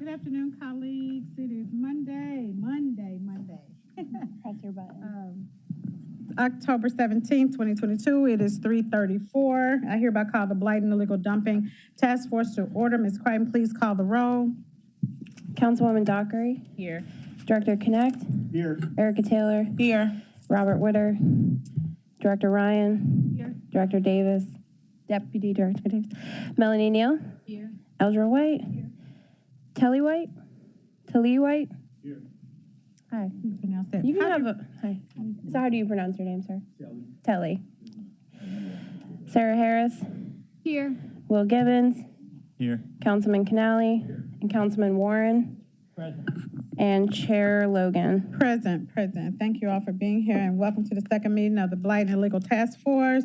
Good afternoon, colleagues. It is Monday. Press your button. October 17th, 2022. It is 3:34. I hereby call the Blight and Illegal Dumping Task Force to order. Ms. Crichton, please call the roll. Councilwoman Dockery. Here. Director Connect. Here. Erica Taylor. Here. Robert Witter. Director Ryan. Here. Director Davis. Deputy Director Davis. Melanie Neal. Here. Eldra White. Here. Telly White. Talee White. Here. Hi. You pronounce that. You can have a, hi. So how do you pronounce your name, sir? Telly. Sarah Harris. Here. Will Gibbons. Here. Councilman Canali. And Councilman Warren. Present. And Chair Logan. Present. Thank you all for being here and welcome to the second meeting of the Blight and Illegal Task Force.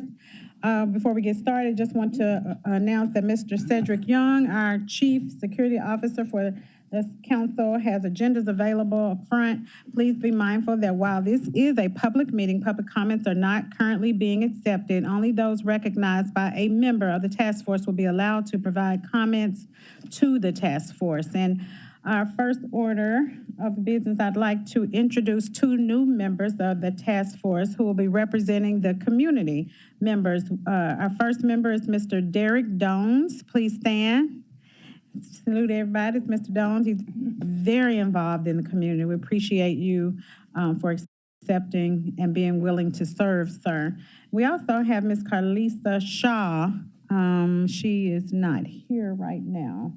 Before we get started, just want to announce that Mr. Cedric Young, our Chief Security Officer for this council, has agendas available up front. Please be mindful that while this is a public meeting, public comments are not currently being accepted. Only those recognized by a member of the task force will be allowed to provide comments to the task force. And our first order of business, I'd like to introduce two new members of the task force who will be representing the community members. Our first member is Mr. Derrick Jones. Please stand. Salute everybody. It's Mr. Jones. He's very involved in the community. We appreciate you for accepting and being willing to serve, sir. We also have Ms. Carlisa Shaw. She is not here right now.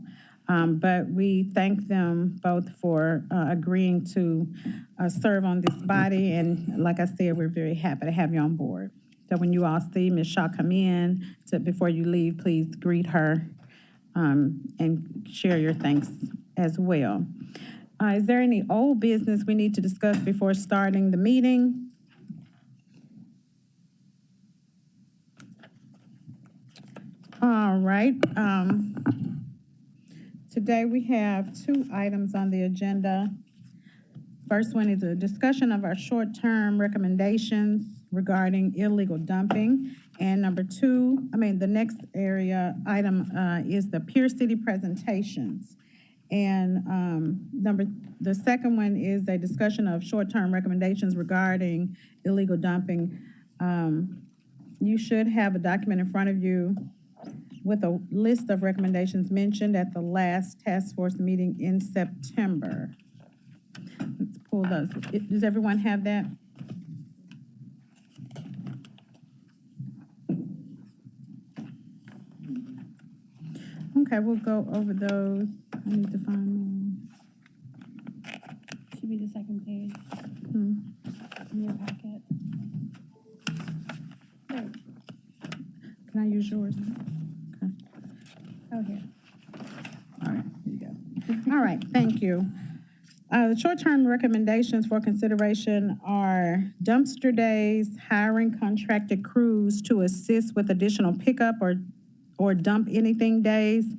But we thank them both for agreeing to serve on this body. And like I said, we're very happy to have you on board. So when you all see Ms. Shaw come in, before you leave, please greet her and share your thanks as well. Is there any old business we need to discuss before starting the meeting? All right. Today we have two items on the agenda. First one is a discussion of our short-term recommendations regarding illegal dumping. And the next item is the Pier City presentations. And the second one is a discussion of short-term recommendations regarding illegal dumping. You should have a document in front of you with a list of recommendations mentioned at the last task force meeting in September. Let's pull those. Does everyone have that? Okay, we'll go over those. I need to find them. Should be the second page in your packet. Can I use yours? Okay. Oh, here. All right, here you go. All right, thank you. The short-term recommendations for consideration are dumpster days, hiring contracted crews to assist with additional pickup or dump anything days,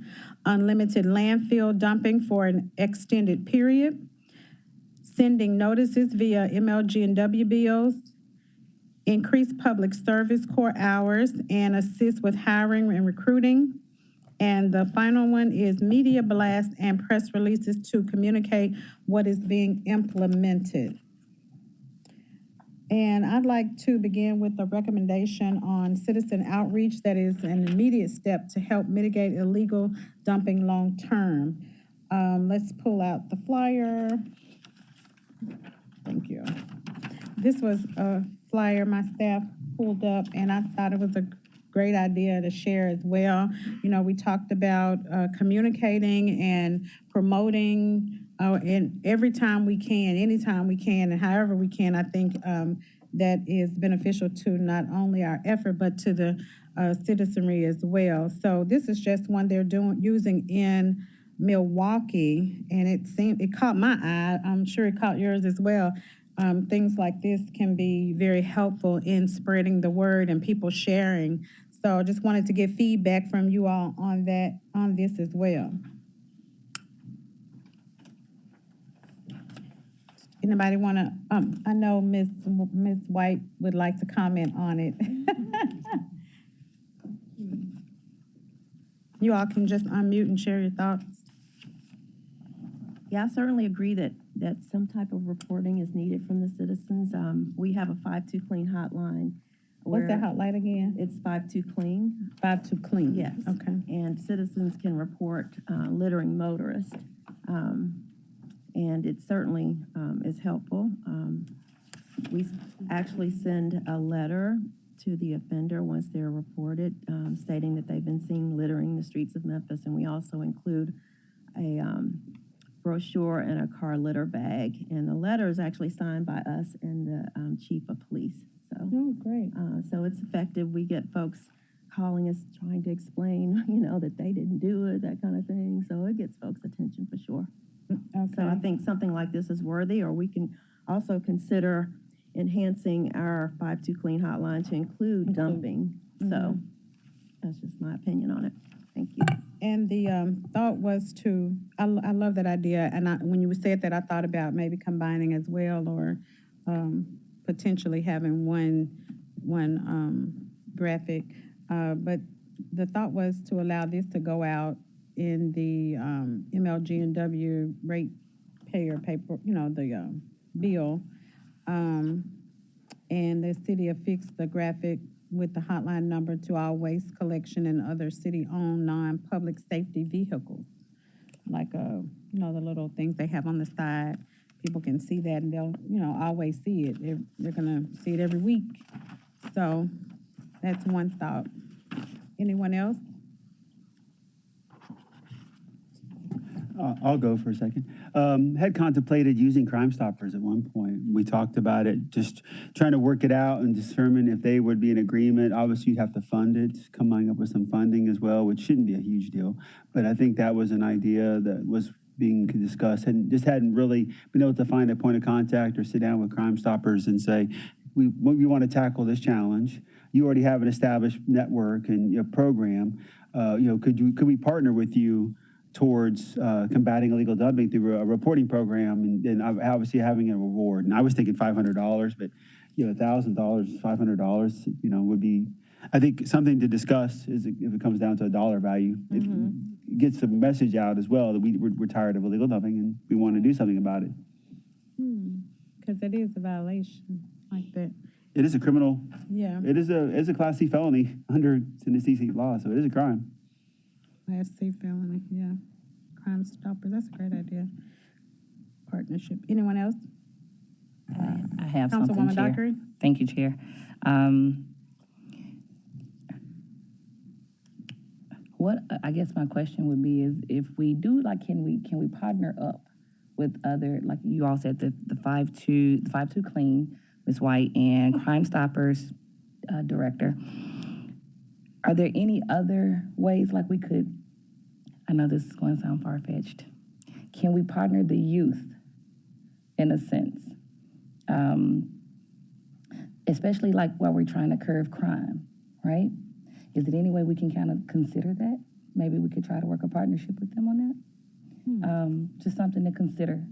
unlimited landfill dumping for an extended period, sending notices via MLG and WBOs, increase public service core hours, and assist with hiring and recruiting. And the final one is media blast and press releases to communicate what is being implemented. And I'd like to begin with a recommendation on citizen outreach that is an immediate step to help mitigate illegal dumping long-term. Let's pull out the flyer. Thank you. This was a flyer my staff pulled up, and I thought it was a great idea to share as well. You know, we talked about communicating and promoting and every time we can, anytime we can, and however we can. I think that is beneficial to not only our effort, but to the citizenry as well. So this is just one they're using in Milwaukee, and it caught my eye. I'm sure it caught yours as well. Things like this can be very helpful in spreading the word and people sharing. So I just wanted to get feedback from you all on this as well. Anybody want to, I know Ms. White would like to comment on it. You all can just unmute and share your thoughts. Yeah, I certainly agree that some type of reporting is needed from the citizens. We have a 52 Clean hotline. What's that where hotline again? It's 52 Clean. 52 Clean? Yes. Okay. And citizens can report littering motorists. And it certainly is helpful. We actually send a letter to the offender once they're reported, stating that they've been seen littering the streets of Memphis. And we also include a brochure and a car litter bag. And the letter is actually signed by us and the chief of police. So, Oh, great. so it's effective. We get folks calling us, trying to explain, you know, that they didn't do it, that kind of thing. So it gets folks' attention for sure. Okay. So I think something like this is worthy, or we can also consider enhancing our 52 Clean hotline to include dumping. So that's just my opinion on it. Thank you. And the thought was to, I love that idea, and when you said that, I thought about maybe combining as well, or potentially having one graphic. But the thought was to allow this to go out in the MLG&W ratepayer paper, you know, the bill. And the city affixed the graphic with the hotline number to all waste collection and other city-owned non-public safety vehicles. Like, you know, the little things they have on the side. People can see that and they'll, you know, always see it. They're gonna see it every week. So that's one thought. Anyone else? I'll go for a second. Had contemplated using Crime Stoppers at one point. We talked about it, just trying to work it out and determine if they would be in agreement. Obviously, you'd have to fund it, coming up with some funding as well, which shouldn't be a huge deal. But I think that was an idea that was being discussed, and just hadn't really been able to find a point of contact or sit down with Crime Stoppers and say, we want to tackle this challenge. You already have an established network and your program. Could we partner with you towards combating illegal dumping through a reporting program, and obviously having a reward? And I was thinking $500, but $1,000, $500, would be, I think, something to discuss. Is if it comes down to a dollar value, it gets the message out as well that we're tired of illegal dumping and we want to do something about it. Because it is a violation like that. It is a criminal. Yeah. It is a Class C felony under Tennessee law, so it is a crime. Class C felony, yeah. Crime Stopper, that's a great idea. Partnership. Anyone else? I have something, Councilwoman Chair. Dockery? Thank you, Chair. What I guess my question would be is, if we do, like, can we partner up with other, like you all said, the 52 Clean, Ms. White, and Crime Stoppers director? Are there any other ways, like we could, I know this is going to sound far-fetched, can we partner the youth in a sense? Especially like while we're trying to curb crime, right? Is there any way we can kind of consider that? Maybe we could try to work a partnership with them on that? Just something to consider.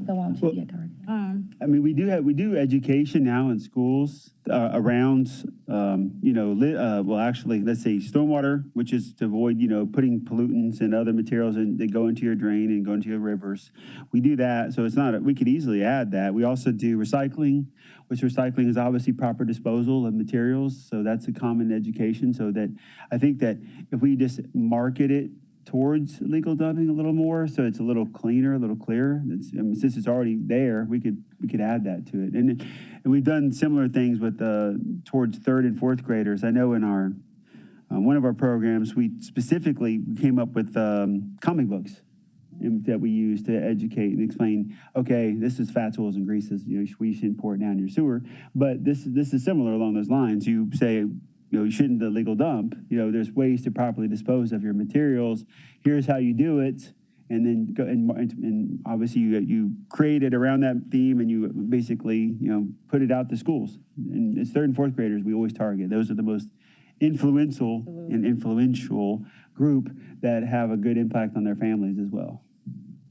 Go on, Chief. Yeah, Derrick. I mean, we do education now in schools around, actually, let's say stormwater, which is to avoid, putting pollutants and other materials that go into your drain and go into your rivers. We do that, so it's not, we could easily add that. We also do recycling, which recycling is obviously proper disposal of materials, so that's a common education. So that I think that if we just market it towards legal dumping a little more, so it's a little cleaner, a little clearer. Since it's already there, we could add that to it. And we've done similar things with towards third and fourth graders. I know in our one of our programs, we specifically came up with comic books that we use to educate and explain. Okay, this is fats, oils, and greases. We shouldn't pour it down your sewer. But this is similar along those lines. You say, you shouldn't illegal dump. There's ways to properly dispose of your materials. Here's how you do it, and then go and obviously you create it around that theme, and you basically put it out to schools. And it's third and fourth graders we always target. Those are the most influential and influential group that have a good impact on their families as well.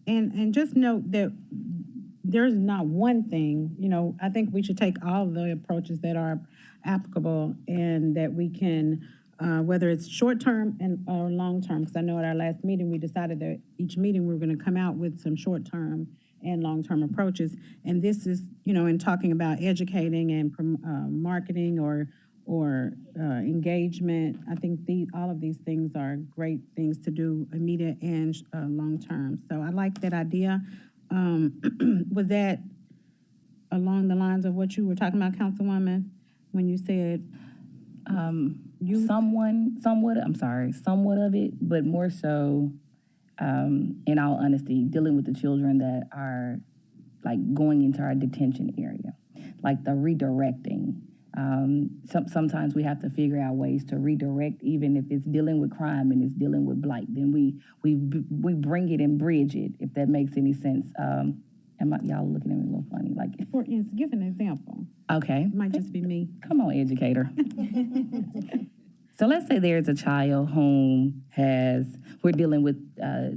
And just note that there's not one thing. I think we should take all the approaches that are applicable and that we can whether it's short-term or long-term, because I know at our last meeting, we decided that each meeting, we were going to come out with some short-term and long-term approaches. And this is, in talking about educating and marketing or engagement, I think all of these things are great things to do immediate and long-term. So I like that idea. Was that along the lines of what you were talking about, Councilwoman, when you said somewhat of it, but more so, in all honesty, dealing with the children that are like going into our detention area, like the redirecting. Sometimes we have to figure out ways to redirect, even if it's dealing with crime and it's dealing with blight. Then we bring it and bridge it, if that makes any sense. Y'all looking at me a little funny, like. For instance, give an example. Okay. It might just be me. Come on, educator. So let's say there's a child whom we're dealing with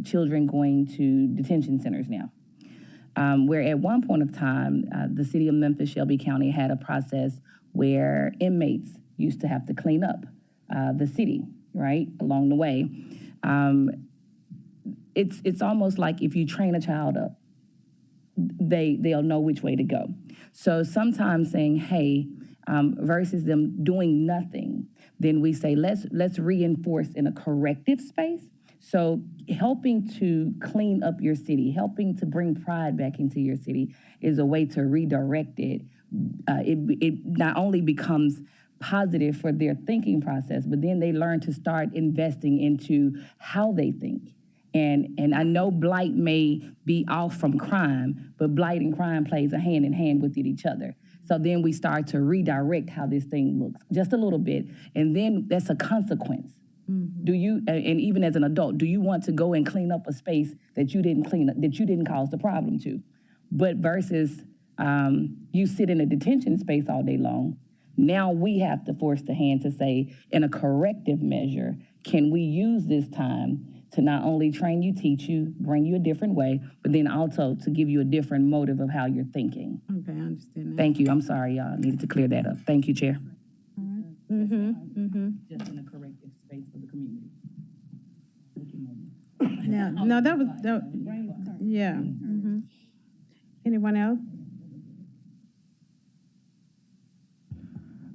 children going to detention centers now. Where at one point of time, the city of Memphis, Shelby County had a process where inmates used to have to clean up the city, right, along the way. It's almost like if you train a child up, they'll know which way to go. So sometimes saying, hey, versus them doing nothing, then we say, let's reinforce in a corrective space. So helping to clean up your city, helping to bring pride back into your city is a way to redirect it. It not only becomes positive for their thinking process, but then they learn to start investing into how they think. And I know blight may be off from crime, but blight and crime plays a hand in hand with each other. So then we start to redirect how this thing looks just a little bit. And then that's a consequence. Mm-hmm. Do you, and even as an adult, do you want to go and clean up a space that you didn't clean up, that you didn't cause the problem to? But versus you sit in a detention space all day long, now we have to force the hand to say, in a corrective measure, can we use this time to not only train you, teach you, bring you a different way, but then also to give you a different motive of how you're thinking. Okay, I understand that. Thank you. I'm sorry, y'all. Needed to clear that up. Thank you, Chair. All right. Just in a corrective space for the community. No, that was yeah. Mm-hmm. Anyone else?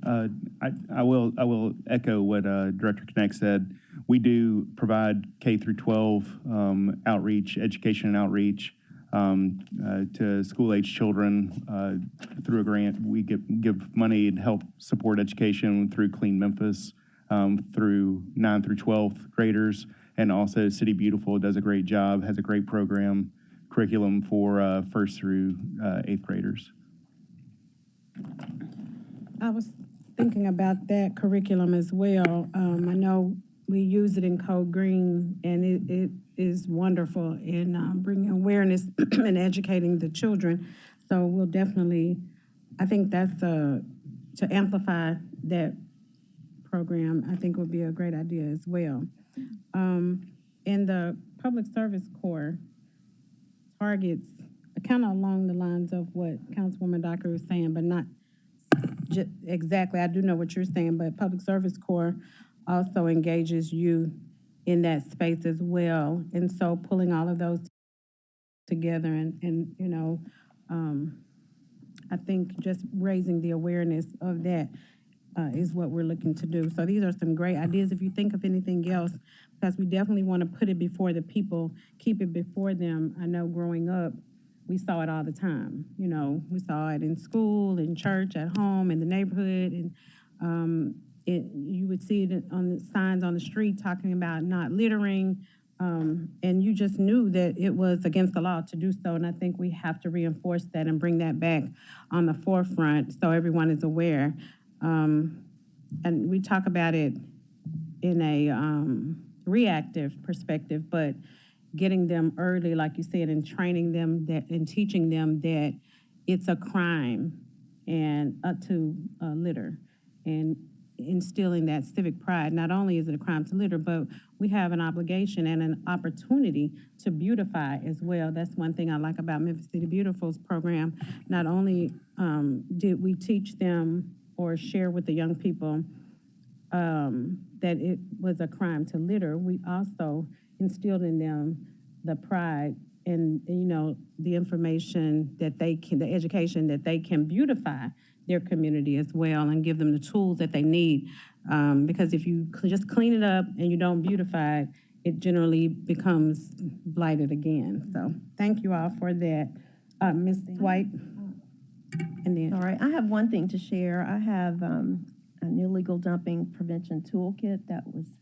I will echo what Director Connect said. We do provide K through 12 outreach, education and outreach to school-age children through a grant. We give money and help support education through Clean Memphis, through 9 through 12th graders, and also City Beautiful does a great job, has a great curriculum for 1st through 8th graders. I was thinking about that curriculum as well. I know we use it in Code Green, and it is wonderful in bringing awareness and educating the children. So we'll definitely, I think that's to amplify that program, I think would be a great idea as well. In the Public Service Corps targets, kind of along the lines of what Councilwoman Docker was saying, but not exactly. I do know what you're saying, but Public Service Corps also engages youth in that space as well. And so pulling all of those together and I think just raising the awareness of that is what we're looking to do. So these are some great ideas. If you think of anything else, because we definitely want to put it before the people, keep it before them. I know growing up, we saw it all the time. We saw it in school, in church, at home, in the neighborhood, and you would see it on the signs on the street talking about not littering, and you just knew that it was against the law to do so. And I think we have to reinforce that and bring that back on the forefront so everyone is aware. And we talk about it in a reactive perspective, but getting them early, like you said, and training them and teaching them that it's a crime and to litter, and instilling that civic pride. Not only is it a crime to litter, but we have an obligation and an opportunity to beautify as well. That's one thing I like about Memphis City Beautiful's program. Not only did we teach them or share with the young people that it was a crime to litter, we also instilled in them the pride and the information that they can, the education that they can beautify their community as well and give them the tools that they need. Because if you just clean it up and you don't beautify it, it generally becomes blighted again. So thank you all for that. Ms. White? And then, All right, I have one thing to share. I have an illegal dumping prevention toolkit that was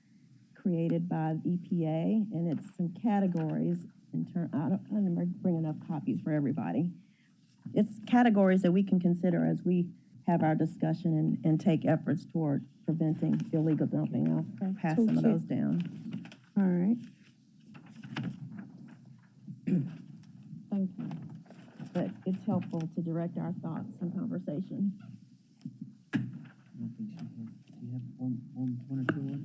created by the EPA, and it's some categories I don't remember bringing up copies for everybody. It's categories that we can consider as we have our discussion and take efforts toward preventing illegal dumping. I'll pass some of those down. all right. Thank you. But it's helpful to direct our thoughts and conversation. I don't think she has. Do you have one or two more?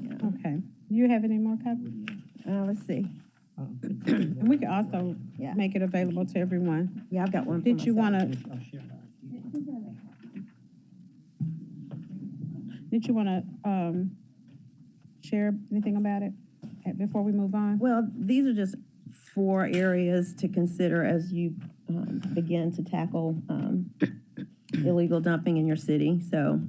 Yeah. Okay. Do you have any more copies? Let's see. And we can also Yeah. make it available to everyone. Yeah, I've got one for Did you myself. want to, I'll share that. share anything about it before we move on? Well, these are just 4 areas to consider as you begin to tackle illegal dumping in your city. So,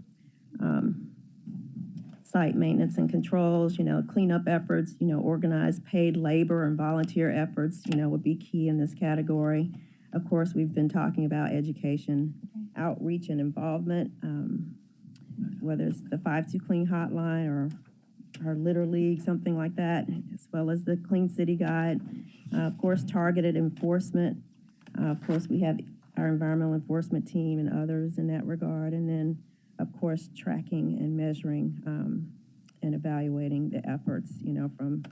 site maintenance and controls, cleanup efforts, organized paid labor and volunteer efforts, would be key in this category. Of course, we've been talking about education, outreach and involvement, whether it's the 5-2 Clean hotline or Litter League, something like that, as well as the Clean City Guide. Of course, targeted enforcement. Of course, we have our environmental enforcement team and others in that regard. And then, of course, tracking and measuring and evaluating the efforts, from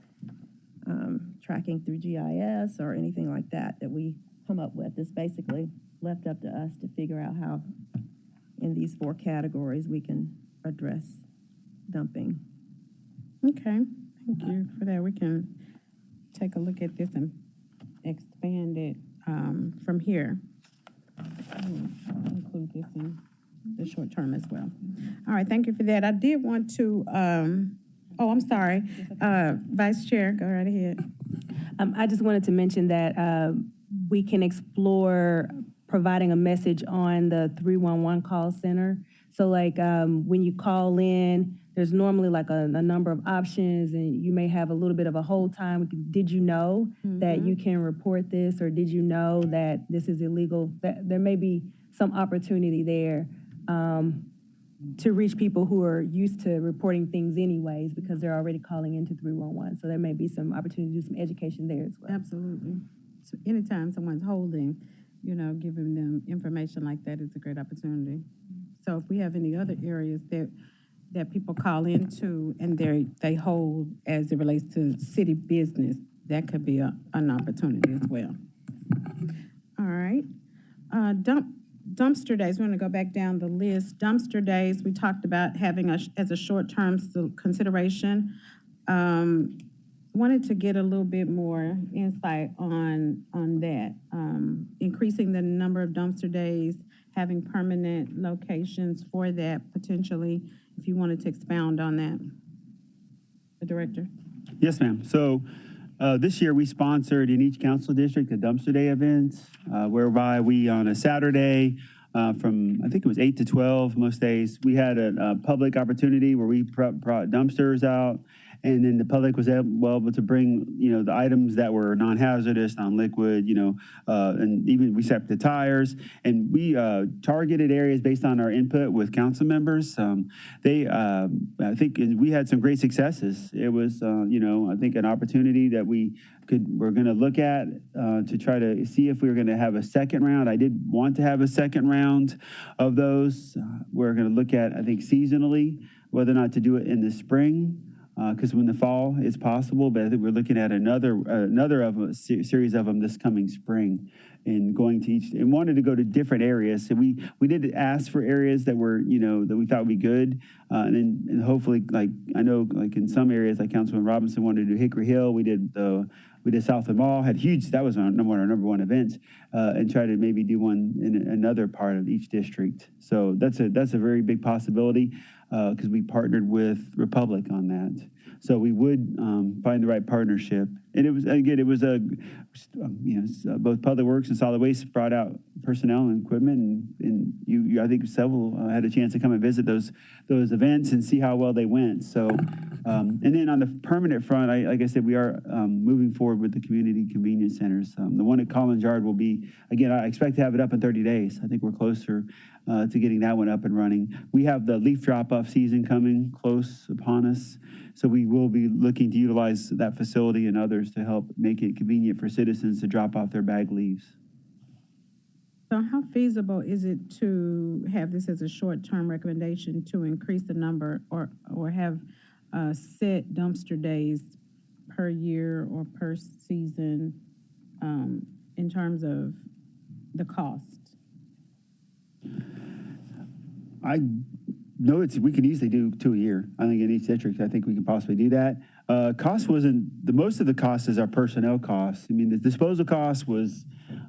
tracking through GIS or anything like that we come up with. It's basically left up to us to figure out how, in these 4 categories, we can address dumping. Okay, thank you for that. We can take a look at this and expand it from here. I'll include this in the short term as well. All right, thank you for that. I did want to, I'm sorry. Vice Chair, go right ahead. I just wanted to mention that we can explore providing a message on the 311 call center. So when you call in, there's normally a number of options and you may have a little bit of a hold time. Did you know that you can report this, or did you know that this is illegal? There may be some opportunity there to reach people who are used to reporting things anyways because they're already calling into 311. So there may be some opportunity to do some education there as well. Absolutely. So anytime someone's holding, giving them information like that is a great opportunity. So if we have any other areas that people call into and they hold as it relates to city business, that could be an opportunity as well. All right. Dumpster days, we're going to go back down the list. Dumpster days, we talked about having as a short-term consideration. Wanted to get a little bit more insight on that. Increasing the number of dumpster days, having permanent locations for that potentially, if you wanted to expound on that. The director. Yes, ma'am. So this year we sponsored in each council district a dumpster day event whereby we on a Saturday from I think it was 8 to 12 most days, we had a public opportunity where we brought dumpsters out. And then the public was able to bring, the items that were non-hazardous, non-liquid, and even we set up the tires. And we targeted areas based on our input with council members. I think we had some great successes. It was, I think an opportunity that we're going to look at to try to see if we were going to have a second round. I did want to have a second round of those. We're going to look at, I think, seasonally, whether or not to do it in the spring. Because when the fall is possible, but I think we're looking at another of a series of them this coming spring. and going to each, and wanted to go to different areas. So we did ask for areas that were, that we thought would be good. And hopefully, like, I know, like in some areas, like Councilman Robinson wanted to do Hickory Hill. We did Southland Mall, had huge, that was one of our number one events, and try to maybe do one in another part of each district. So that's a very big possibility, because we partnered with Republic on that. So we would find the right partnership. And both Public Works and Solid Waste brought out personnel and equipment, and you I think several had a chance to come and visit those events and see how well they went. So, and then on the permanent front, like I said, we are moving forward with the community convenience centers. The one at Collins Yard will be, again, I expect to have it up in 30 days. I think we're closer to getting that one up and running. We have the leaf drop-off season coming close upon us, so we will be looking to utilize that facility and others to help make it convenient for citizens to drop off their bag leaves. So how feasible is it to have this as a short-term recommendation to increase the number or have set dumpster days per year or per season in terms of the cost? I know we can easily do 2 a year. I think in each district, I think we can possibly do that. Cost wasn't, most of the cost is our personnel costs. I mean, the disposal cost was,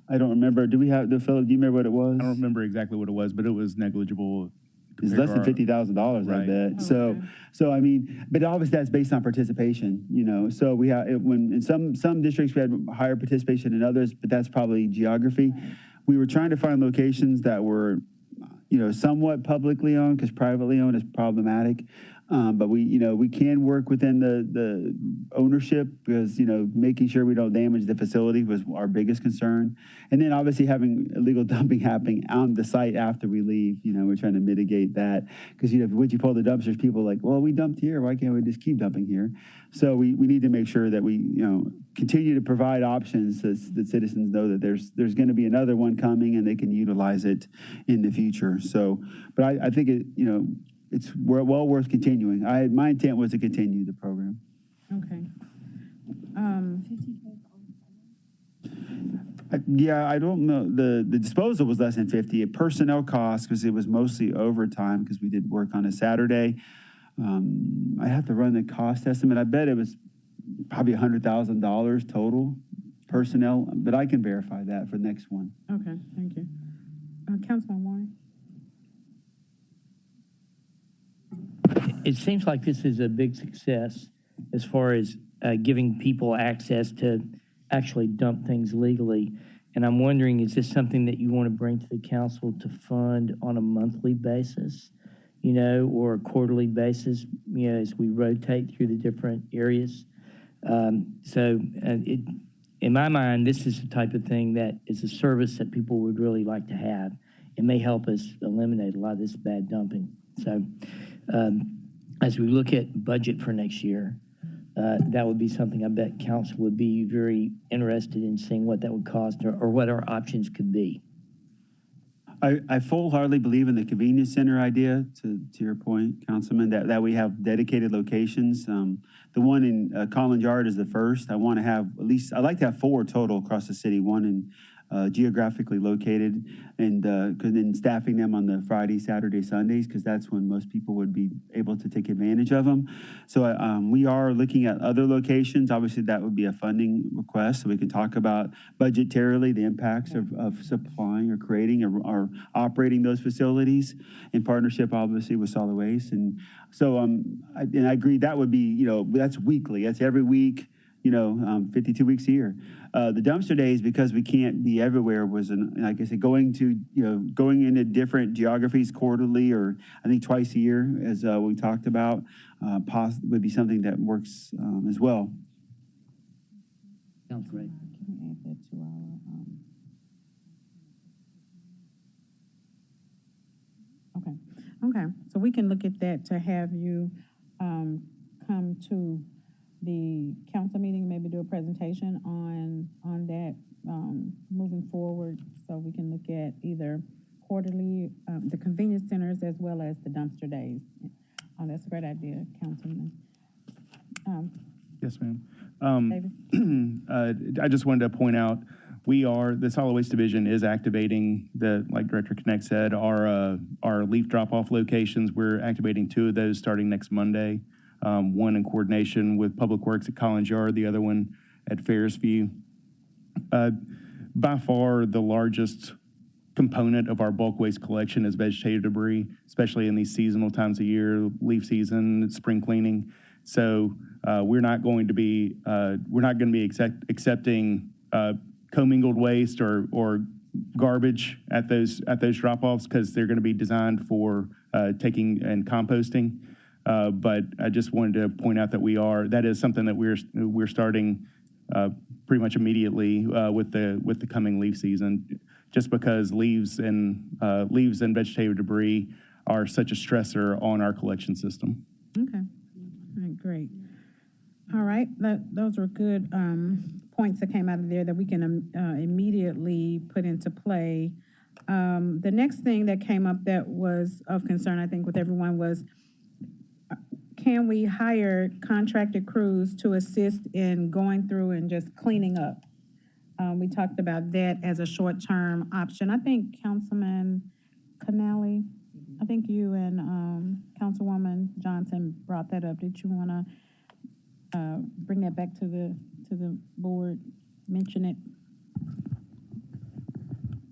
I don't remember, do you remember what it was? I don't remember exactly what it was, but it was negligible. It's less than $50,000, Right. I bet. Okay. So I mean, but obviously that's based on participation, So we have, when in some districts we had higher participation than others, but that's probably geography. We were trying to find locations that were, somewhat publicly owned, because privately owned is problematic. But we can work within the ownership, because, making sure we don't damage the facility was our biggest concern. And then obviously having illegal dumping happening on the site after we leave, we're trying to mitigate that. Because, once you pull the dumpsters, people are like, well, we dumped here. Why can't we just keep dumping here? So we need to make sure that we, continue to provide options so that citizens know that there's going to be another one coming and they can utilize it in the future. So, but I think it's well worth continuing. My intent was to continue the program. Okay. I don't know. The disposal was less than 50. Personnel costs, because it was mostly overtime, because we did work on a Saturday. I have to run the cost estimate. I bet it was probably $100,000 total personnel, but I can verify that for the next one. Okay, thank you. Councilman Warren? It seems like this is a big success as far as giving people access to actually dump things legally. And I'm wondering, is this something that you want to bring to the council to fund on a monthly basis, or a quarterly basis, as we rotate through the different areas? In my mind, this is the type of thing that is a service that people would really like to have. It may help us eliminate a lot of this bad dumping. So as we look at budget for next year, that would be something I bet council would be very interested in seeing what that would cost or what our options could be. I full-heartedly believe in the convenience center idea, to your point, Councilman, that we have dedicated locations. The one in Collins Yard is the first. I want to have I'd like to have 4 total across the city, one in geographically located, and then staffing them on the Friday, Saturday, Sundays, because that's when most people would be able to take advantage of them. So we are looking at other locations. Obviously, that would be a funding request, so we can talk about budgetarily the impacts of supplying or creating or operating those facilities in partnership, obviously, with solid waste. And so I agree that would be, that's weekly. That's every week. 52 weeks a year. The dumpster days, because we can't be everywhere, was, like I said, going into different geographies quarterly, or I think twice a year, as we talked about, would be something that works as well. Sounds great. Can we add that to our, Okay, so we can look at that to have you come to the council meeting, maybe do a presentation on that moving forward, so we can look at either quarterly, the convenience centers as well as the dumpster days. That's a great idea, Councilman. Yes, ma'am. David? I just wanted to point out, the solid waste division is activating like Director Connect said, our leaf drop-off locations. We're activating 2 of those starting next Monday. One in coordination with Public Works at Collins Yard, the other one at Ferrisview. By far, the largest component of our bulk waste collection is vegetative debris, especially in these seasonal times of year, leaf season, spring cleaning. So we're not going to be accepting commingled waste or garbage at those drop-offs because they're going to be designed for taking and composting. But I just wanted to point out that that is something that we're starting pretty much immediately with the coming leaf season, just because leaves and vegetative debris are such a stressor on our collection system. Okay. All right, great. All right, those were good points that came out of there that we can immediately put into play. The next thing that came up that was of concern, I think, with everyone was, can we hire contracted crews to assist in going through and just cleaning up? We talked about that as a short-term option. I think Councilman Canale, I think you and Councilwoman Johnson brought that up. Did you want to bring that back to the board, mention it?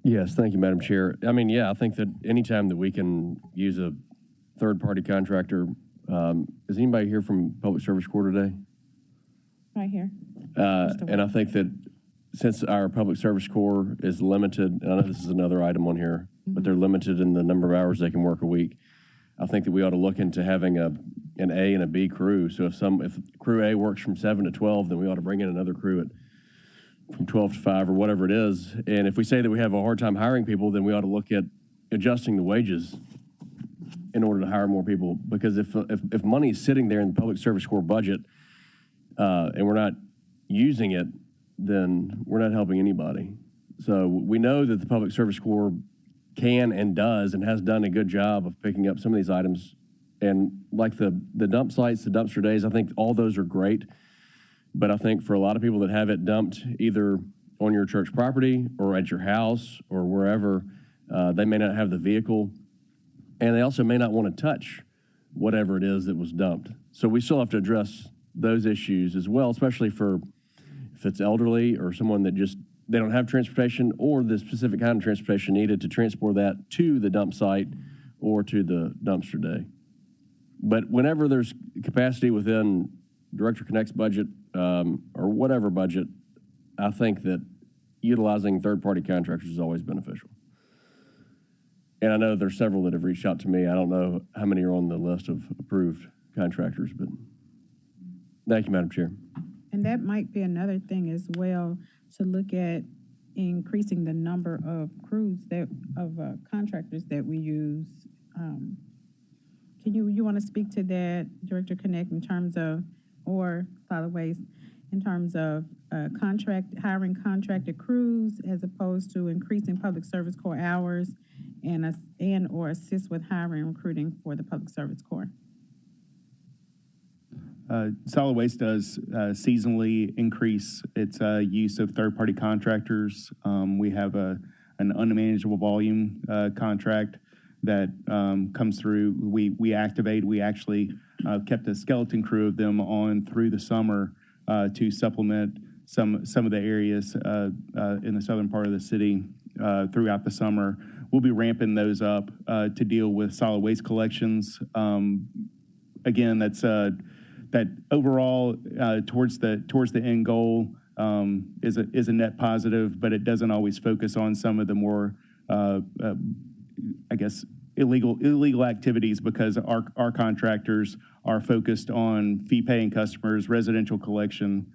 Yes, thank you, Madam Chair. I mean, yeah, I think that anytime that we can use a third-party contractor, is anybody here from Public Service Corps today? Right here. And I think that since our Public Service Corps is limited, and I know this is another item on here, but they're limited in the number of hours they can work a week, I think that we ought to look into having an A and a B crew. So if crew A works from 7 to 12, then we ought to bring in another crew from 12 to 5 or whatever it is. And if we say that we have a hard time hiring people, then we ought to look at adjusting the wages in order to hire more people. Because if money is sitting there in the Public Service Corps budget and we're not using it, then we're not helping anybody. So we know that the Public Service Corps can and does and has done a good job of picking up some of these items. And like the dump sites, the dumpster days, I think all those are great. But I think for a lot of people that have it dumped either on your church property or at your house or wherever, they may not have the vehicle. And they also may not want to touch whatever it is that was dumped. So we still have to address those issues as well, especially for if it's elderly or someone that just, they don't have transportation or the specific kind of transportation needed to transport that to the dump site or to the dumpster day. But whenever there's capacity within Director Connect's budget or whatever budget, I think that utilizing third-party contractors is always beneficial. And I know there's several that have reached out to me. I don't know how many are on the list of approved contractors, but thank you, Madam Chair. And that might be another thing as well, to look at increasing the number of crews contractors that we use. Can you want to speak to that, Director Connect, in terms of, or solid waste, in terms of hiring contracted crews as opposed to increasing Public Service Corps hours and or assist with hiring and recruiting for the Public Service Corps? Solid waste does seasonally increase its use of third-party contractors. We have an unmanageable volume contract that comes through. We activate. We actually kept a skeleton crew of them on through the summer to supplement some of the areas in the southern part of the city throughout the summer. We'll be ramping those up to deal with solid waste collections. Again, that's that overall towards the end goal is a net positive, but it doesn't always focus on some of the more I guess illegal activities, because our contractors are focused on fee-paying customers, residential collection,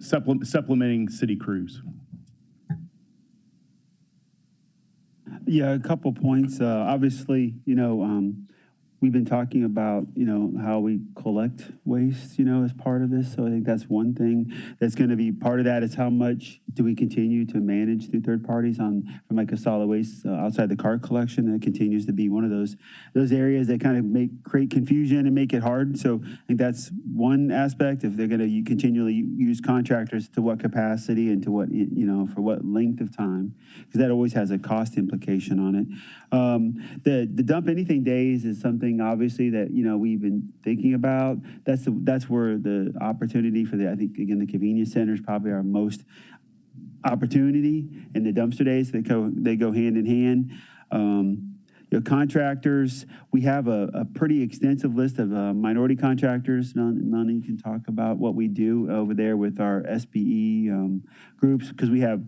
supplementing city crews. Yeah, a couple points. Obviously, we've been talking about, how we collect waste, as part of this. So I think that's one thing that's going to be part of that is how much do we continue to manage through third parties from like a solid waste outside the cart collection. That continues to be one of those areas that kind of create confusion and make it hard. So I think that's one aspect. If they're going to continually use contractors, to what capacity and to what, for what length of time, because that always has a cost implication on it. The dump anything days is something obviously that we've been thinking about. That's where the opportunity for I think again the convenience center is probably our most opportunity, and the dumpster days they go hand in hand. Contractors, we have a pretty extensive list of minority contractors. Melanie can talk about what we do over there with our SBE groups, because we have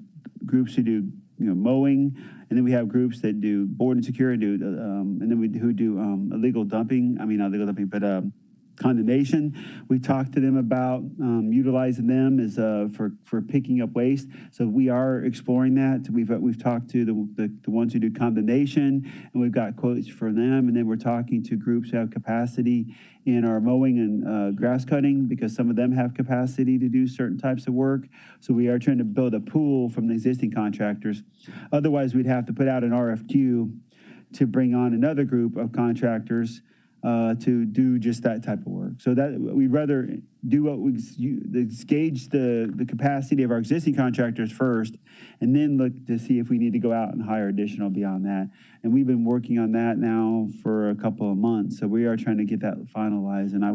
groups who do mowing, and then we have groups that do board and secure and who do illegal dumping. I mean, not illegal dumping, but condemnation. We talked to them about utilizing them as for picking up waste. So we are exploring that. We've talked to the ones who do condemnation, and we've got quotes for them. And then we're talking to groups who have capacity in our mowing and grass cutting, because some of them have capacity to do certain types of work. So we are trying to build a pool from the existing contractors. Otherwise, we'd have to put out an RFQ to bring on another group of contractors to do just that type of work. So that we'd rather do gauge the capacity of our existing contractors first, and then look to see if we need to go out and hire additional beyond that. And we've been working on that now for a couple of months. So we are trying to get that finalized. And I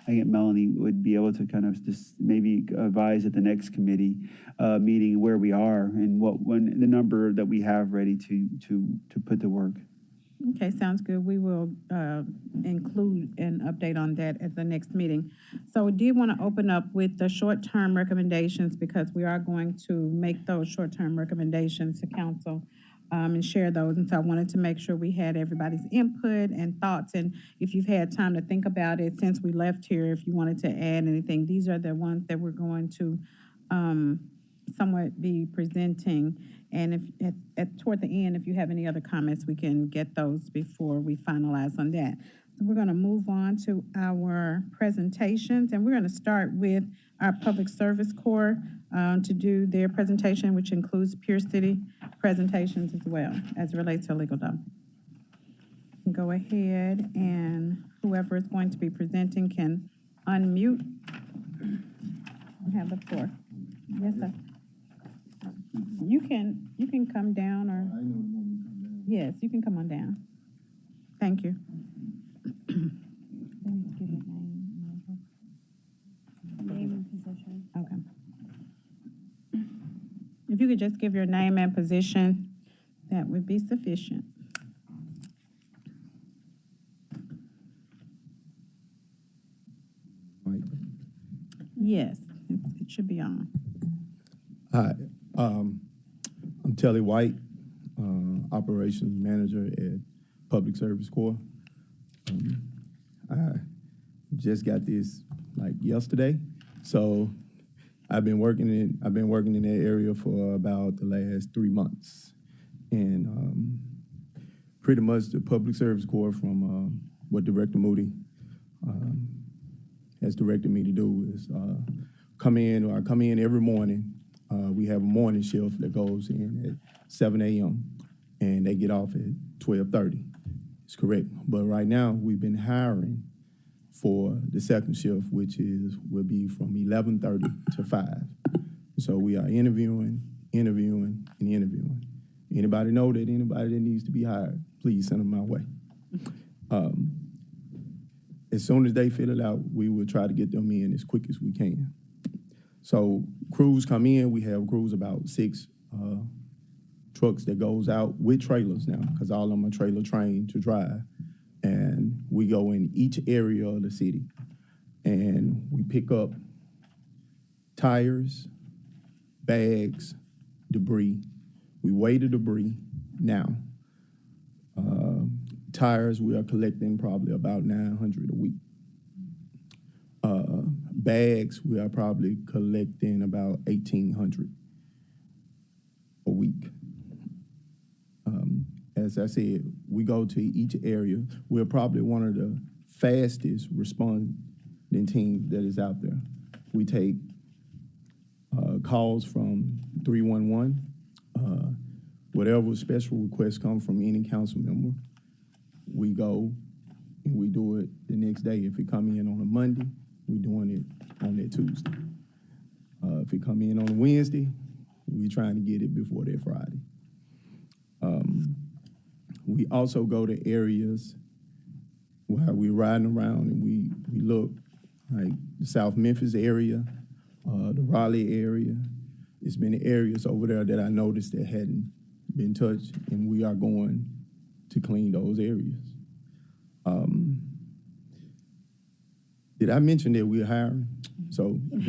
think Melanie would be able to kind of just maybe advise at the next committee meeting where we are and when the number that we have ready to put to work. Okay, sounds good. We will include an update on that at the next meeting. So we did want to open up with the short-term recommendations, because we are going to make those short-term recommendations to council and share those. And so I wanted to make sure we had everybody's input and thoughts. And if you've had time to think about it since we left here, if you wanted to add anything, these are the ones that we're going to somewhat be presenting. And if toward the end, if you have any other comments, we can get those before we finalize on that. So we're going to move on to our presentations, and we're going to start with our Public Service Corps to do their presentation, which includes Pier City presentations as well, as it relates to illegal dump. Go ahead, and whoever is going to be presenting can unmute and have the floor. Yes, sir. You can come down, or yes, you can come on down. Thank you. Name and position. Okay. If you could just give your name and position, that would be sufficient. Yes, it should be on. Hi, I'm Telly White, Operations Manager at Public Service Corps. I just got this like yesterday, so I've been working in that area for about the last 3 months, and pretty much the Public Service Corps, from what Director Moody has directed me to do, is come in every morning. We have a morning shift that goes in at 7 a.m. and they get off at 12:30. It's correct. But right now we've been hiring for the second shift, which will be from 11:30 to 5. So we are interviewing. Anybody know that anybody that needs to be hired, please send them my way. As soon as they fill it out, we will try to get them in as quick as we can. So crews come in. We have crews, about 6 trucks that goes out with trailers now, because all of them are trailer trained to drive. And we go in each area of the city, and we pick up tires, bags, debris. We weigh the debris now. Tires, we are collecting probably about 900 a week. Bags, we are probably collecting about 1,800 a week. as I said, we go to each area. We're probably one of the fastest responding teams that is out there. We take calls from 311, whatever special requests come from any council member, we go and we do it the next day. If it come in on a Monday, we doing it on that Tuesday. If it come in on a Wednesday, we trying to get it before that Friday. We also go to areas where we're riding around and we look, like the South Memphis area, the Raleigh area. There's many areas over there that I noticed that hadn't been touched, and we are going to clean those areas. Did I mention that we're hiring? So if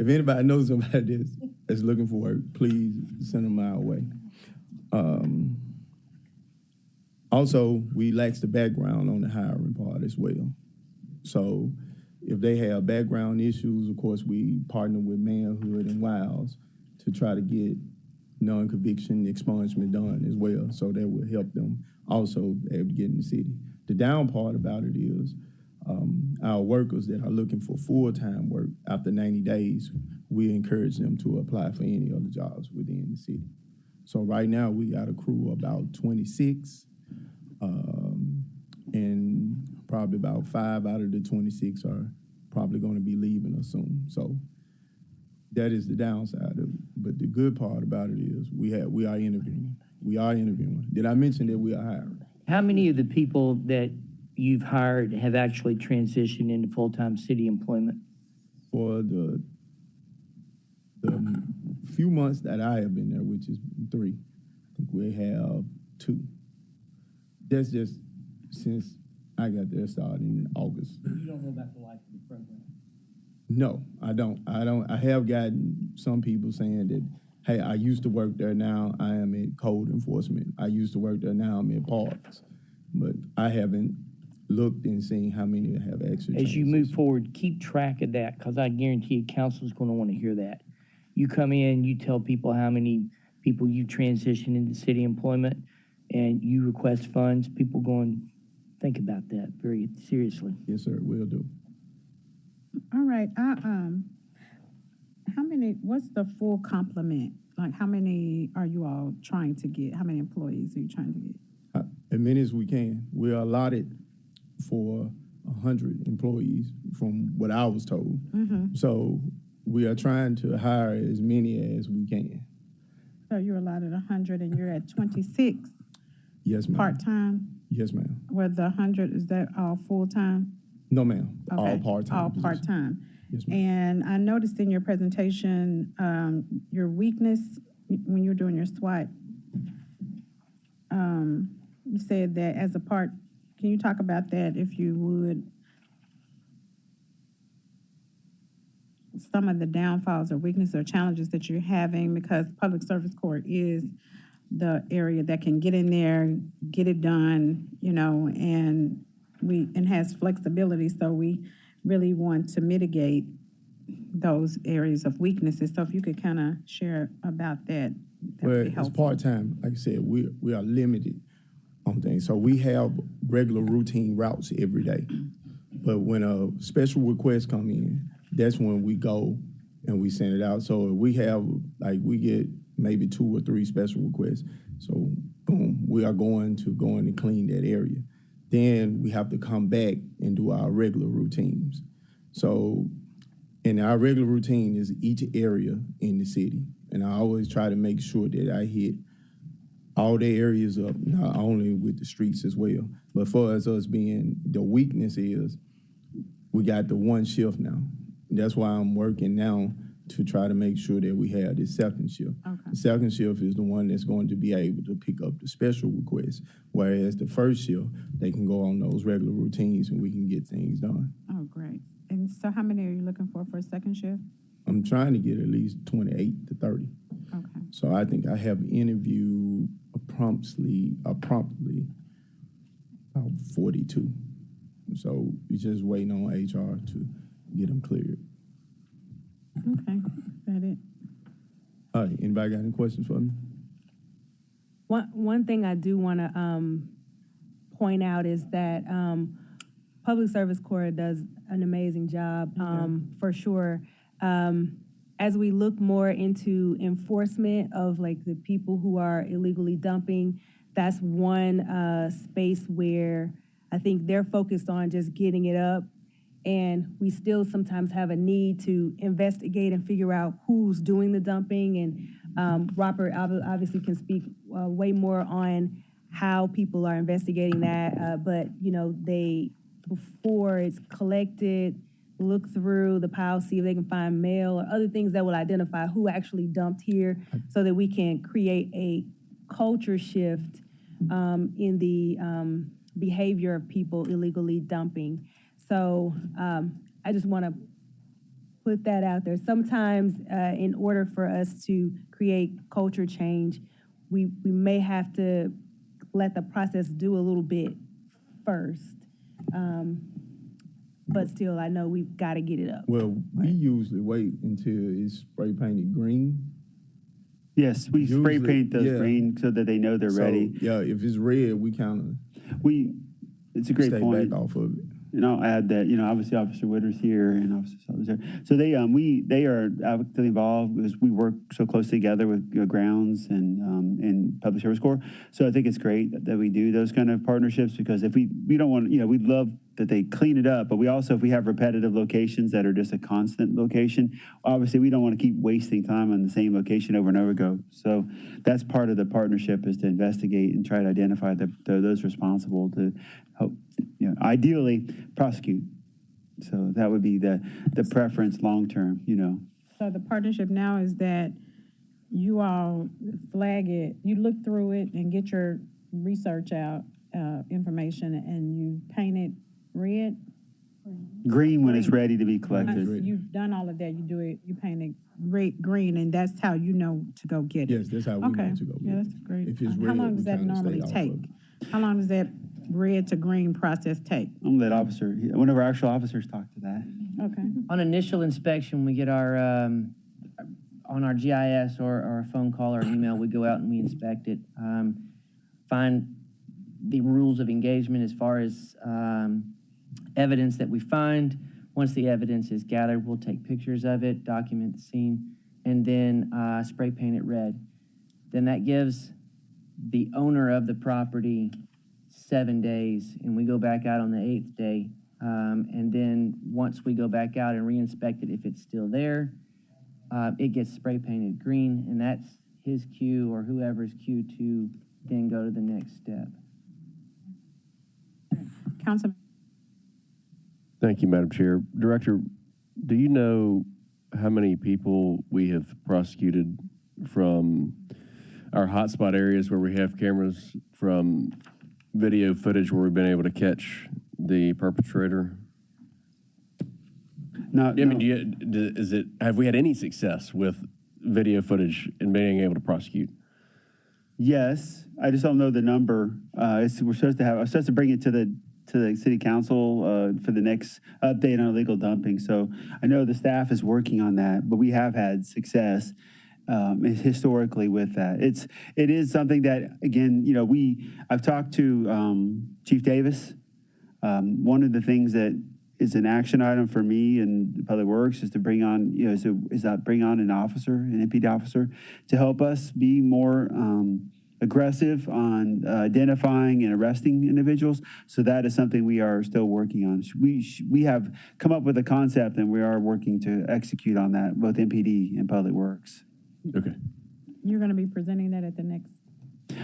anybody knows somebody that's looking for work, please send them our way. Also, we lax the background on the hiring part as well. So if they have background issues, of course, we partner with Manhood and WILDS to try to get non-conviction expungement done as well. So that will help them also able to get in the city. The down part about it is our workers that are looking for full-time work after 90 days, we encourage them to apply for any other jobs within the city. So right now we got a crew of about 26, and probably about 5 out of the 26 are probably going to be leaving us soon. So that is the downside of it. But the good part about it is we are interviewing. We are interviewing. Did I mention that we are hiring? How many of the people that you've hired have actually transitioned into full-time city employment? For the few months that I have been there, which is 3, I think we have 2. That's just since I got there starting in August. You don't know about the life of the program? No, I don't. I have gotten some people saying that, hey, I used to work there, now I am in code enforcement. I used to work there, now I'm in parks. But I haven't looked and seen how many have actually. As you move forward, keep track of that, because I guarantee you council's going to want to hear that. You come in, you tell people how many people you transition into city employment, and you request funds, people going, think about that very seriously. Yes, sir, will do. All right, what's the full complement? Like, how many are you all trying to get? How many employees are you trying to get? As many as we can. We are allotted for 100 employees from what I was told. Mm-hmm. So we are trying to hire as many as we can. So you're allotted 100 and you're at 26? Yes, ma'am. Part-time? Yes, ma'am. With the 100, is that all full-time? No, ma'am. Okay. All part-time. All positions. part-time. Yes, ma'am. And I noticed in your presentation, your weakness, when you were doing your SWOT, you said that as a part, can you talk about that if you would? Some of the downfalls or weaknesses or challenges that you're having, because public service court is the area that can get in there, get it done, and has flexibility. So we really want to mitigate those areas of weaknesses. So if you could kind of share about that, that would be It's helpful. part-time. Like I said, we are limited on things. So we have regular routine routes every day. But when a special request come in, that's when we go and we send it out. So if we have, we get maybe 2 or 3 special requests. So boom, we are going to go in and clean that area. Then we have to come back and do our regular routines. So, and our regular routine is each area in the city. And I always try to make sure that I hit all the areas up, not only with the streets as well. But for us being, the weakness is we got the 1 shift now. That's why I'm working now to try to make sure that we have this second shift. Okay. The second shift is the one that's going to be able to pick up the special requests, whereas the first shift, they can go on those regular routines and we can get things done. Oh, great. And so how many are you looking for a second shift? I'm trying to get at least 28 to 30. Okay. So I think I have interviewed promptly about 42. So we're just waiting on HR to get them cleared. Okay, is that it? All right, anybody got any questions for me? One thing I do want to point out is that Public Service Corps does an amazing job, for sure. As we look more into enforcement of like the people who are illegally dumping, that's one space where I think they're focused on just getting it up. And we still sometimes have a need to investigate and figure out who's doing the dumping. And Robert obviously can speak way more on how people are investigating that. But, you know, before it's collected, look through the pile, see if they can find mail or other things that will identify who actually dumped here so that we can create a culture shift in the behavior of people illegally dumping. So I just want to put that out there. Sometimes in order for us to create culture change, we may have to let the process do a little bit first. But still, I know we've got to get it up. Well, we usually wait until it's spray painted green. Yes, we spray Usually, paint those yeah. green so that they know they're ready. Yeah, if it's red, we kind It's a of great stay point. back off of it. And I'll add that, you know, obviously Officer Witter's here and Officer Sullivan's there. So they are actively involved because we work so closely together with grounds and Public Service Corps. So I think it's great that we do those kind of partnerships because if we don't want, you know, we'd love that they clean it up, but we also, if we have repetitive locations that are just a constant location, obviously we don't want to keep wasting time on the same location over and over ago. So that's part of the partnership is to investigate and try to identify those responsible to help, you know, ideally prosecute. So that would be the preference long-term, you know. So the partnership now is that you all flag it, you look through it and get your research out, information, and you paint it red? Green when it's ready to be Once collected. you've done all of that, you do it, you paint it red, green, and that's how you know to go get it? Yes, that's how we Okay, know to go. yeah, that's great. If it's How red, long we does that kinda stay normally off take? of it. How long does that red to green process take? I'm gonna let one of our actual officers talk to that. Okay. On initial inspection, we get our, on our GIS or a phone call or email, we go out and we inspect it. Find the rules of engagement as far as evidence that we find. Once the evidence is gathered, we'll take pictures of it, document the scene, and then spray paint it red. Then that gives the owner of the property 7 days, and we go back out on the 8th day. And then once we go back out and re-inspect it, if it's still there, it gets spray painted green, and that's his cue or whoever's cue to then go to the next step. Councilman. Thank you, Madam Chair. Director, do you know how many people we have prosecuted from our hotspot areas where we have cameras from video footage where we've been able to catch the perpetrator? No, I mean, have we had any success with video footage and being able to prosecute? Yes, I just don't know the number. I'm supposed to bring it to the city council for the next update on illegal dumping. So I know the staff is working on that, but we have had success historically with that. It is something that, again, you know, I've talked to Chief Davis. One of the things that is an action item for me and Public Works is to bring on, you know, bring on an officer, an MPD officer, to help us be more aggressive on identifying and arresting individuals. So that is something we are still working on. We have come up with a concept and we are working to execute on that, both MPD and Public Works. Okay. You're going to be presenting that at the next.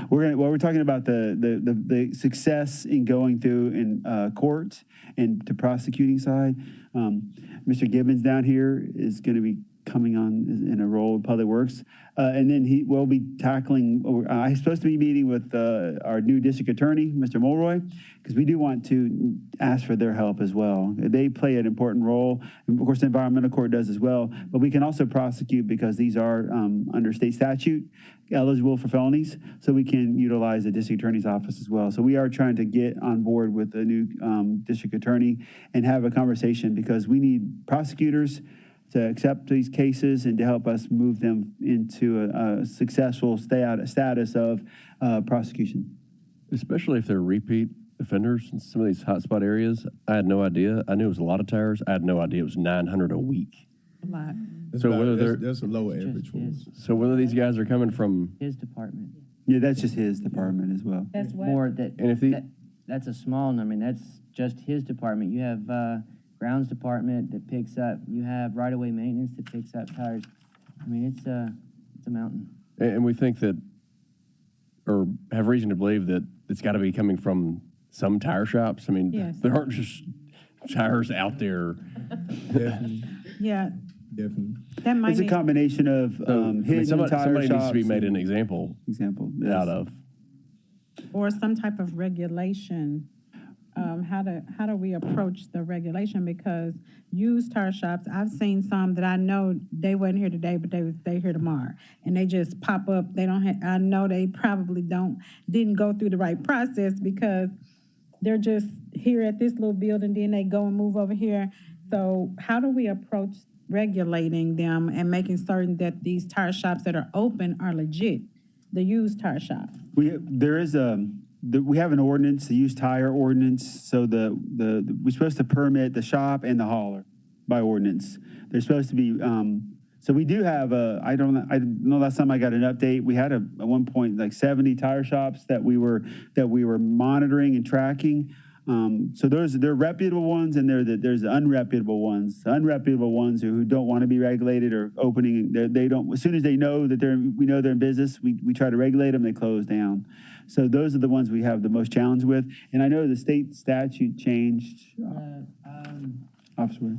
We're talking about the success in going through in court and the prosecuting side. Mr. Gibbons down here is going to be coming on in a role in Public Works. And then he will be tackling, I'm supposed to be meeting with our new district attorney, Mr. Mulroy, because we do want to ask for their help as well. They play an important role. And of course, the environmental court does as well. But we can also prosecute because these are under state statute eligible for felonies. So we can utilize the district attorney's office as well. So we are trying to get on board with the new district attorney and have a conversation because we need prosecutors to accept these cases and to help us move them into a successful status of prosecution. Especially if they're repeat offenders in some of these hotspot areas. I had no idea. I knew it was a lot of tires. I had no idea it was 900 a week. A lot. That's So about- whether they're- that's a low average Just for us. So whether these guys are coming from, His department. Yeah, that's just his department as well. That's what? More that, and if the, that's a small number. I mean, that's just his department. You have grounds department that picks up. You have right-of-way maintenance that picks up tires. I mean, it's a mountain. and we think that, or have reason to believe that it's got to be coming from some tire shops. I mean, Yes. there aren't just tires out there. Definitely, Yeah, definitely. that might It's a need, combination of So, I mean, hidden somebody tire needs to be shops made an and- example example. Yes. out of. or some type of regulation. How do we approach the regulation? Because used tire shops, I've seen some that I know they wasn't here today, but they here tomorrow, and they just pop up. They don't. I know they probably didn't go through the right process because they're just here at this little building, then they go and move over here. So how do we approach regulating them and making certain that these tire shops that are open are legit, the used tire shops? We have an ordinance, the used tire ordinance. So we're supposed to permit the shop and the hauler by ordinance. They're supposed to be. So we do have I know last time I got an update, we had at one point like 70 tire shops that we were monitoring and tracking. So there are reputable ones and there's the unreputable ones. The unreputable ones who don't want to be regulated or opening, they don't, as soon as they know that we know they're in business, we try to regulate them, they close down. So those are the ones we have the most challenge with. And I know the state statute changed. Officer.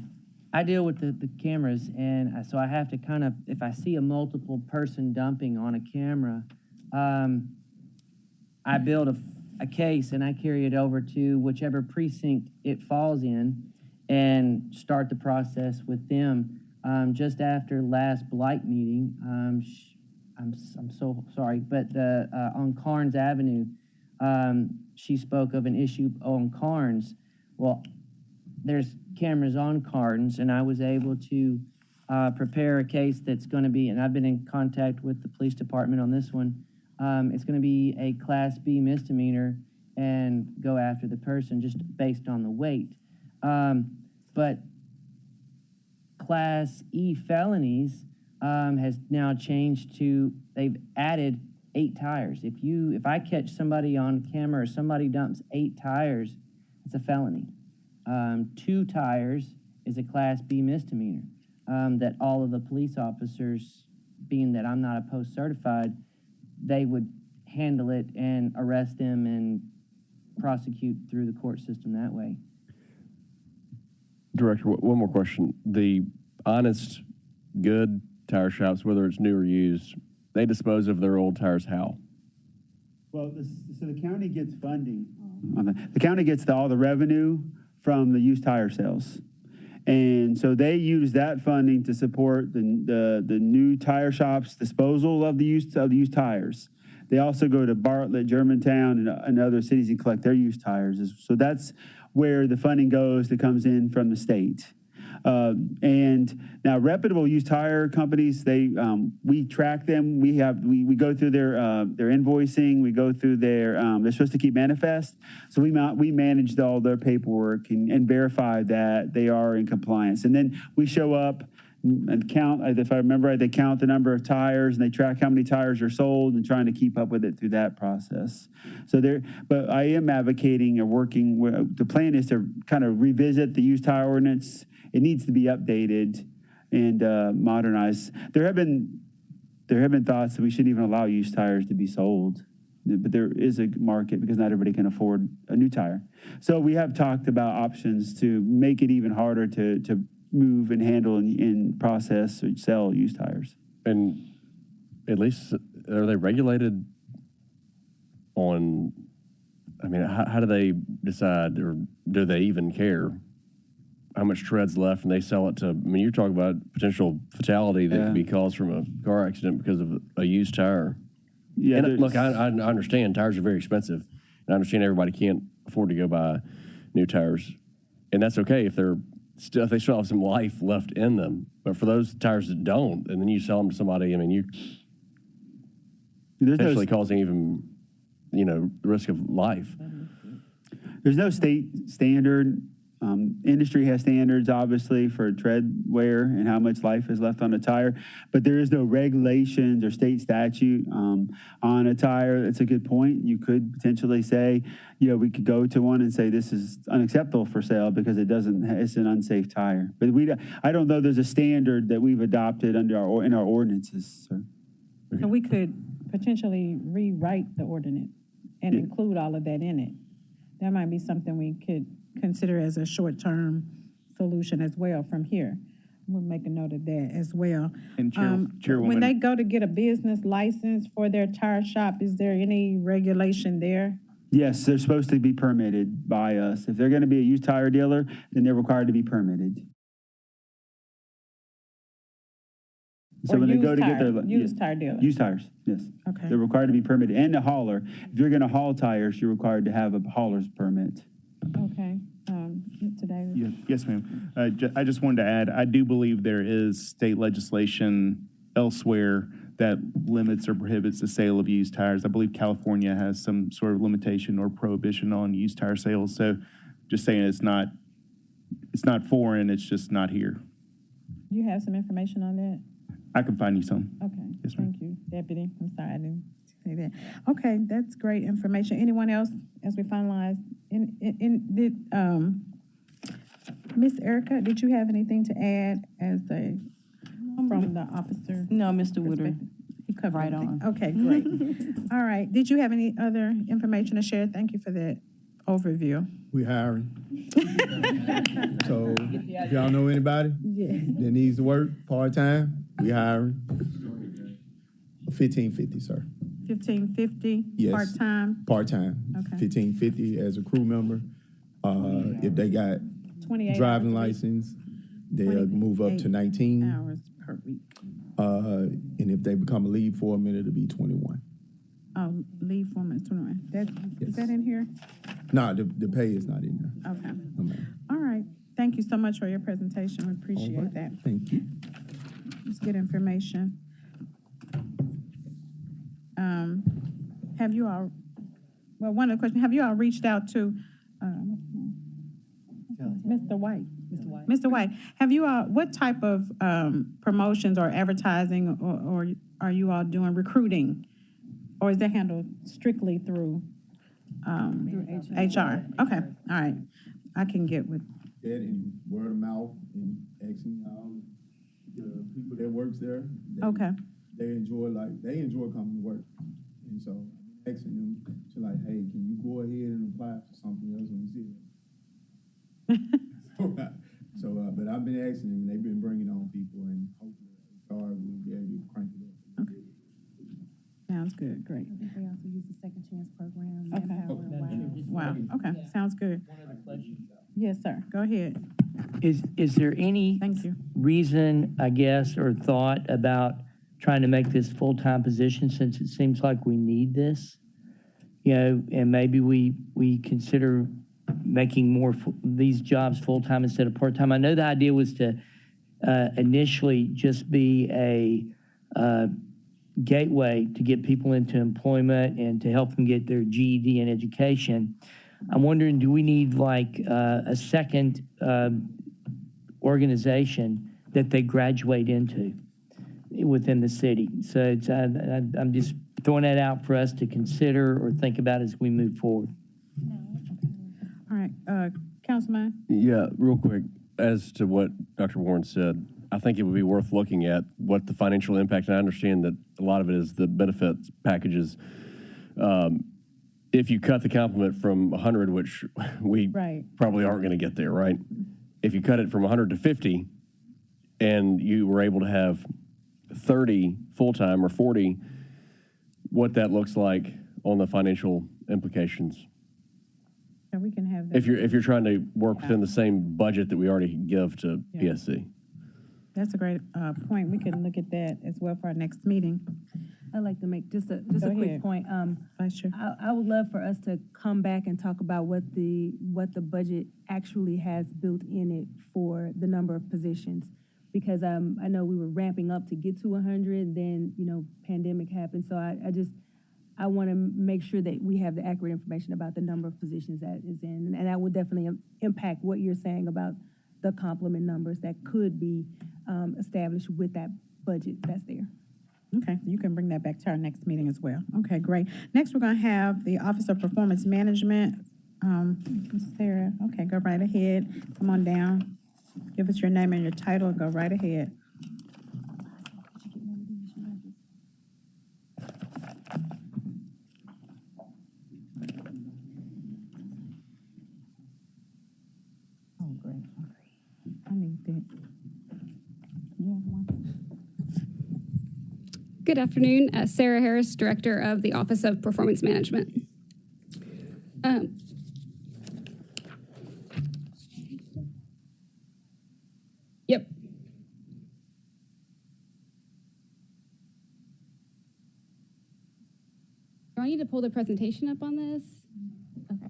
I deal with the cameras, and so I have to kind of, if I see a multiple person dumping on a camera, I build a case and I carry it over to whichever precinct it falls in and start the process with them. Just after last Blight meeting, I'm so sorry, but on Carnes Avenue, she spoke of an issue on Carnes. Well, there's cameras on Carnes, and I was able to prepare a case that's going to be, and I've been in contact with the police department on this one. It's going to be a Class B misdemeanor and go after the person just based on the weight. But Class E felonies has now changed to, they've added 8 tires. If I catch somebody on camera or somebody dumps 8 tires, it's a felony. 2 tires is a Class B misdemeanor. That all of the police officers, being that I'm not a post certified, they would handle it and arrest them and prosecute through the court system that way. Director, one more question. The honest, good tire shops, whether it's new or used, they dispose of their old tires how? Well, so the county gets funding. The county gets all the revenue from the used tire sales. And so they use that funding to support the new tire shops' disposal of the used tires. They also go to Bartlett, Germantown, and other cities and collect their used tires. So that's where the funding goes that comes in from the state. And now reputable used tire companies, we track them. We go through their invoicing. We go through they're supposed to keep manifest. So we manage all their paperwork and verify that they are in compliance. And then we show up and count, if I remember right, they count the number of tires and they track how many tires are sold and trying to keep up with it through that process. But I am advocating or working, the plan is to kind of revisit the used tire ordinance. It needs to be updated and modernized. There have been thoughts that we shouldn't even allow used tires to be sold, but there is a market because not everybody can afford a new tire. So we have talked about options to make it even harder to move and handle and process or sell used tires. And at least, are they regulated on, I mean, how do they decide, or do they even care how much tread's left and they sell it to, I mean, you're talking about potential fatality that could be caused from a car accident because of a used tire. Yeah, and look, I understand tires are very expensive, and I understand everybody can't afford to go buy new tires, and that's okay if they're they still have some life left in them. But for those tires that don't, and then you sell them to somebody, I mean, you potentially causing even, the risk of life. There's no state standard. Industry has standards, obviously, for tread wear and how much life is left on a tire, but there is no regulations or state statute on a tire. That's a good point. You could potentially say, we could go to one and say this is unacceptable for sale because it's an unsafe tire. But I don't know there's a standard that we've adopted in our ordinances. So we could potentially rewrite the ordinance and include all of that in it. That might be something we could consider as a short-term solution as well from here. We'll make a note of that as well. And Chairwoman, when they go to get a business license for their tire shop, is there any regulation there? Yes, they're supposed to be permitted by us. If they're going to be a used tire dealer, then they're required to be permitted. So when they go to get their used tire dealer. Used tires, yes. Okay. They're required to be permitted, and a hauler. If you're going to haul tires, you're required to have a hauler's permit. Okay. Mr. Davis. Yes, ma'am. I just wanted to add, I do believe there is state legislation elsewhere that limits or prohibits the sale of used tires. I believe California has some sort of limitation or prohibition on used tire sales. So just saying it's not foreign, it's just not here. You have some information on that? I can find you some. Okay. Yes, ma'am. Thank you, Deputy. I'm sorry, I didn't say that. Okay, that's great information. Anyone else as we finalize? Miss Erica, did you have anything to add from the officer? No, Mr. Woodard. He covered Right everything. on. Okay, great. All right. Did you have any other information to share? Thank you for that overview. We hiring. So if y'all know anybody that needs to work part-time, we hiring. $15.50, sir. $15.50 Yes. part-time, Part-time. Okay. $15.50 as a crew member. If they got 28 driving hours license, they'll move up to 19. hours per week. And if they become a lead foreman, it'll be 21. Oh, leave foreman is 21. Is that in here? No, the pay is not in there. Okay. No, ma'am. All right. Thank you so much for your presentation. We appreciate All right. that. Thank you. It's good information. Have you all, well, one of the questions, have you all reached out to, Mr. White? Mr. White, have you all, what type of promotions or advertising or are you all doing recruiting? Or is that handled strictly through HR? Okay, all right. I can get with, That and word of mouth and asking the people that works there. okay. They enjoy coming to work. And so asking them to hey, can you go ahead and apply for something else on the city? But I've been asking them and they've been bringing on people and hopefully HR will be able to crank it up. Okay. Sounds good, great. I think they also use the Second Chance program. Okay. Wow, okay, sounds good. One other question. Yes, sir, go ahead. Is there any Thank you. reason, I guess, or thought about trying to make this full-time position since it seems like we need this? And maybe we consider making these jobs full-time instead of part-time. I know the idea was to initially just be a gateway to get people into employment and to help them get their GED and education. I'm wondering, do we need a second organization that they graduate into within the city? So I'm just throwing that out for us to consider or think about as we move forward. All right, Councilman? Yeah, real quick, as to what Dr. Warren said, I think it would be worth looking at what the financial impact, and I understand that a lot of it is the benefits packages. If you cut the complement from 100, which we probably aren't going to get there, right? If you cut it from 100 to 50 and you were able to have 30 full-time or 40, what that looks like on the financial implications. Yeah, we can have that. If you're trying to work within the same budget that we already give to PSC. That's a great point. We can look at that as well for our next meeting. I'd like to make just a Go quick ahead. point. Vice Chair. I would love for us to come back and talk about what the budget actually has built in it for the number of positions. Because I know we were ramping up to get to 100, then, pandemic happened. So I want to make sure that we have the accurate information about the number of positions that is in. And that would definitely impact what you're saying about the complement numbers that could be established with that budget that's there. Okay, you can bring that back to our next meeting as well. Okay, great. Next, we're going to have the Office of Performance Management. Sarah, okay, go right ahead. Come on down. Give us your name and your title and go right ahead. Oh, great. I need that. Yeah, one. Good afternoon. Sarah Harris, Director of the Office of Performance Management. Yep. Do I need to pull the presentation up on this? Okay.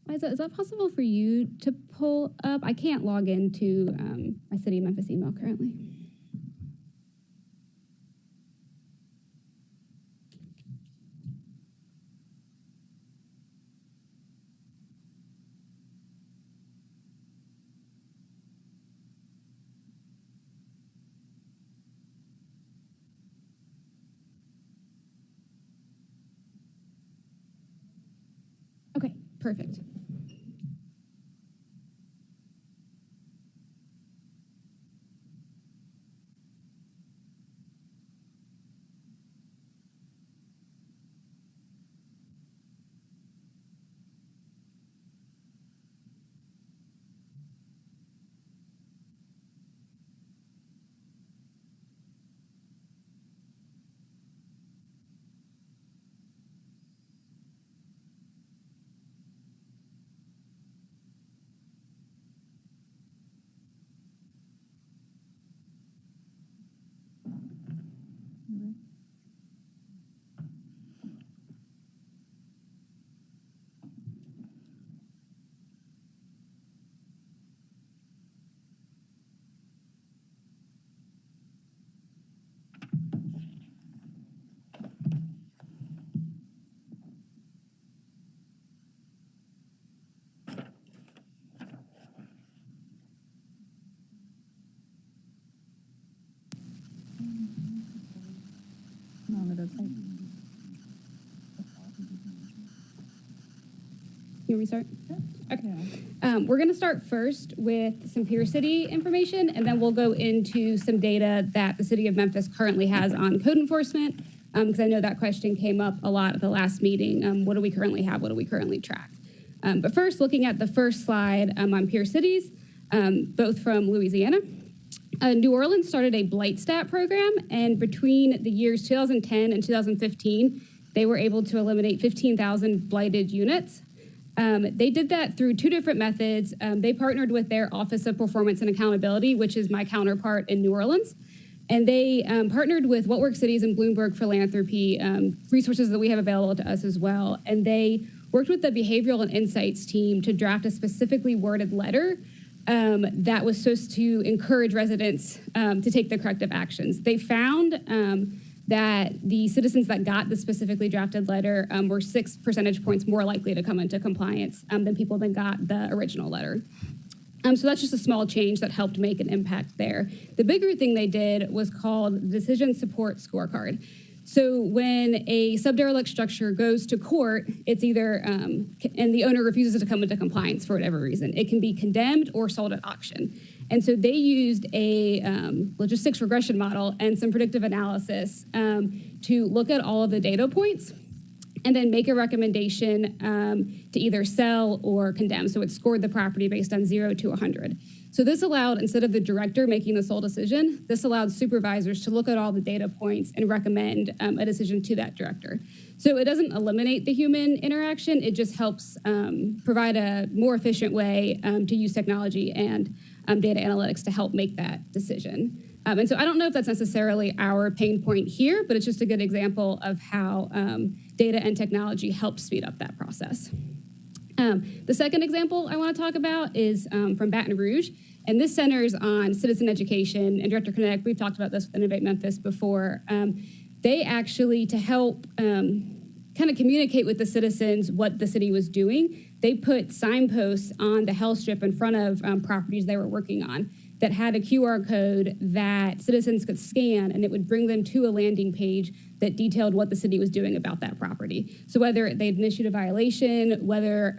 Liza, is that possible for you to pull up? I can't log into my City of Memphis email currently. Okay, perfect. No, it doesn't. You want me to start? Okay. We're going to start first with some Pier City information, and then we'll go into some data that the City of Memphis currently has on code enforcement, because I know that question came up a lot at the last meeting. What do we currently have? What do we currently track? But first, looking at the first slide on Pier Cities, both from Louisiana. New Orleans started a Blight stat program, and between the years 2010 and 2015, they were able to eliminate 15,000 blighted units. They did that through two different methods. They partnered with their Office of Performance and Accountability, which is my counterpart in New Orleans. And they partnered with What Works Cities and Bloomberg Philanthropy, resources that we have available to us as well. And they worked with the Behavioral and Insights team to draft a specifically worded letter that was supposed to encourage residents to take the corrective actions. They found that the citizens that got the specifically drafted letter were 6 percentage points more likely to come into compliance than people that got the original letter. So that's just a small change that helped make an impact there. The bigger thing they did was called Decision Support Scorecard. So when a subderelict structure goes to court, it's either, and the owner refuses to come into compliance for whatever reason, it can be condemned or sold at auction. And so they used a logistics regression model and some predictive analysis to look at all of the data points and then make a recommendation to either sell or condemn. So it scored the property based on 0 to 100. So this allowed, instead of the director making the sole decision, this allowed supervisors to look at all the data points and recommend a decision to that director. So it doesn't eliminate the human interaction, it just helps provide a more efficient way to use technology and data analytics to help make that decision. And so I don't know if that's necessarily our pain point here, but it's just a good example of how data and technology help speed up that process. The second example I want to talk about is from Baton Rouge, and this centers on citizen education and Director Connect. We've talked about this with Innovate Memphis before. They actually, to help kind of communicate with the citizens what the city was doing, they put signposts on the hell strip in front of properties they were working on that had a QR code that citizens could scan, and it would bring them to a landing page that detailed what the city was doing about that property. So whether they'd issued a violation, whether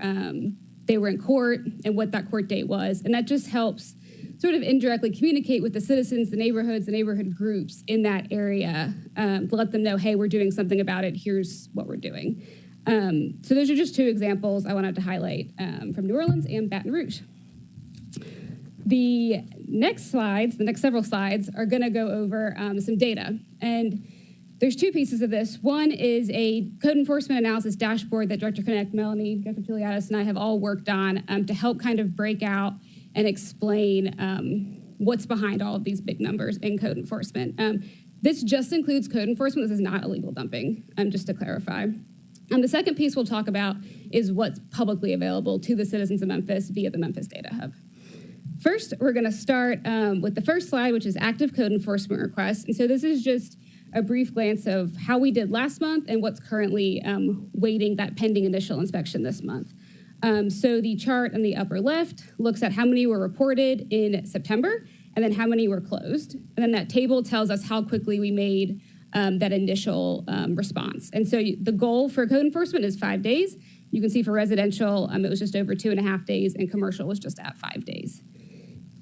they were in court, and what that court date was. And that just helps sort of indirectly communicate with the citizens, the neighborhoods, the neighborhood groups in that area to let them know, hey, we're doing something about it, here's what we're doing. So those are just two examples I wanted to highlight from New Orleans and Baton Rouge. The next slides, the next several slides, are going to go over some data. And there's two pieces of this. One is a code enforcement analysis dashboard that Director Connect, Melanie, Director Juliatis, and I have all worked on to help kind of break out and explain what's behind all of these big numbers in code enforcement. This just includes code enforcement. This is not illegal dumping, just to clarify. The second piece we'll talk about is what's publicly available to the citizens of Memphis via the Memphis Data Hub. First, we're going to start with the first slide, which is active code enforcement requests. And so this is just a brief glance of how we did last month and what's currently waiting that pending initial inspection this month. So the chart on the upper left looks at how many were reported in September and then how many were closed. And then that table tells us how quickly we made that initial response. And so the goal for code enforcement is 5 days. You can see for residential, it was just over 2.5 days, and commercial was just at 5 days.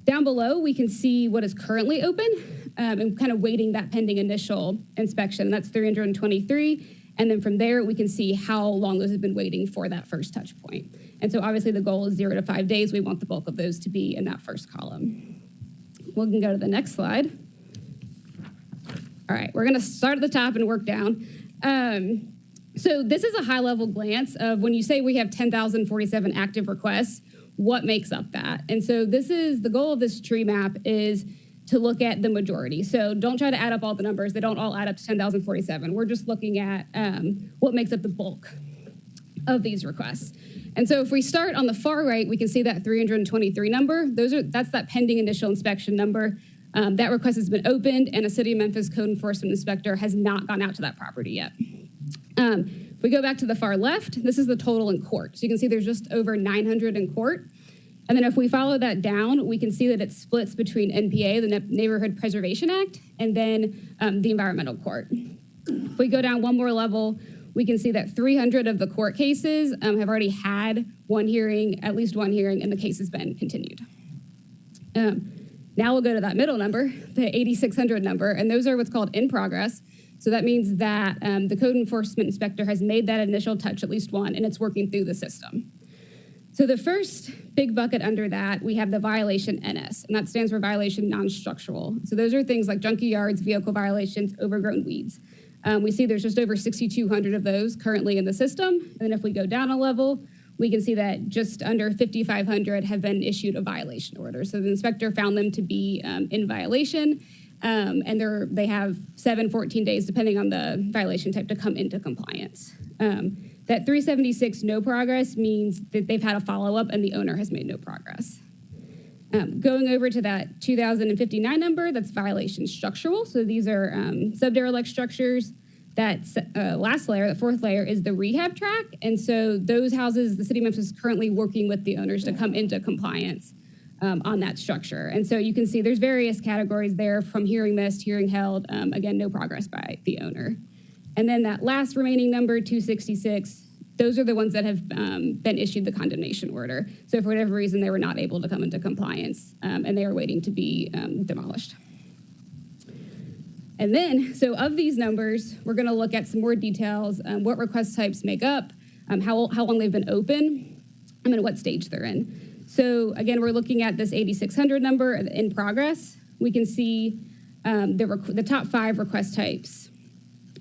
Down below, we can see what is currently open and kind of waiting that pending initial inspection. That's 323. And then from there, we can see how long those have been waiting for that first touch point. And so obviously the goal is 0 to 5 days. We want the bulk of those to be in that first column. We can go to the next slide. All right, we're gonna start at the top and work down. So this is a high-level glance of when you say we have 10,047 active requests, what makes up that? And so this is, the goal of this tree map is to look at the majority. So don't try to add up all the numbers. They don't all add up to 10,047. We're just looking at what makes up the bulk of these requests. And so if we start on the far right, we can see that 323 number. That's that pending initial inspection number. That request has been opened, and a City of Memphis code enforcement inspector has not gone out to that property yet. If we go back to the far left, this is the total in court. So you can see there's just over 900 in court. And then if we follow that down, we can see that it splits between NPA, the Neighborhood Preservation Act, and then the environmental court. If we go down one more level, we can see that 300 of the court cases have already had one hearing, at least one hearing, and the case has been continued. Now we'll go to that middle number, the 8,600 number, and those are what's called in progress. So that means that the code enforcement inspector has made that initial touch, at least one, and it's working through the system. So the first big bucket under that, we have the violation NS, and that stands for violation non-structural. So those are things like junky yards, vehicle violations, overgrown weeds. We see there's just over 6,200 of those currently in the system. And then if we go down a level, we can see that just under 5,500 have been issued a violation order. So the inspector found them to be in violation, and they have 7, 14 days, depending on the violation type, to come into compliance. That 376 no progress means that they've had a follow-up and the owner has made no progress. Going over to that 2,059 number, that's violation structural. So these are sub-derelict structures. That last layer, the fourth layer, is the rehab track. And so those houses, the City of Memphis is currently working with the owners to come into compliance on that structure. And so you can see there's various categories there, from hearing missed, hearing held, again, no progress by the owner. And then that last remaining number, 266, those are the ones that have been issued the condemnation order. So for whatever reason, they were not able to come into compliance, and they are waiting to be demolished. And then, so of these numbers, we're going to look at some more details, what request types make up, how long they've been open, and what stage they're in. So again, we're looking at this 8,600 number in progress. We can see the top 5 request types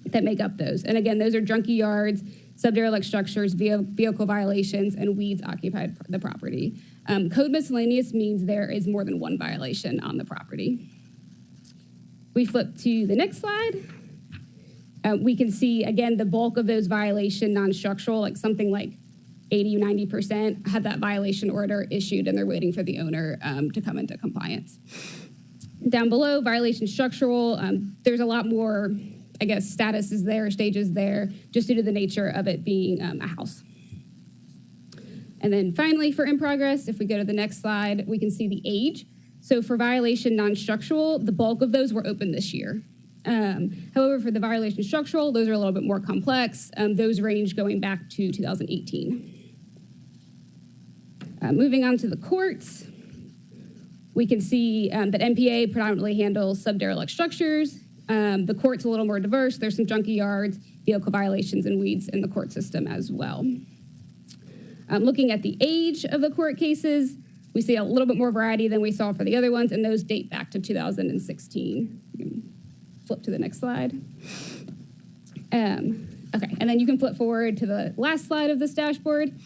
that make up those. And again, those are junky yards, sub-derelict structures, vehicle violations, and weeds occupied the property. Code miscellaneous means there is more than one violation on the property. We flip to the next slide. We can see, again, the bulk of those violation non-structural, like something like 80 or 90% had that violation order issued, and they're waiting for the owner to come into compliance. Down below, violation structural, there's a lot more, I guess, statuses there, stages there, just due to the nature of it being a house. And then finally, for in progress, if we go to the next slide, we can see the age. So for violation non-structural, the bulk of those were open this year. However, for the violation structural, those are a little bit more complex. Those range going back to 2018. Moving on to the courts, we can see that MPA predominantly handles sub-derelict structures. The court's a little more diverse. There's some junky yards, vehicle violations, and weeds in the court system as well. Looking at the age of the court cases, we see a little bit more variety than we saw for the other ones, and those date back to 2016. Flip to the next slide. Okay, and then you can flip forward to the last slide of this dashboard.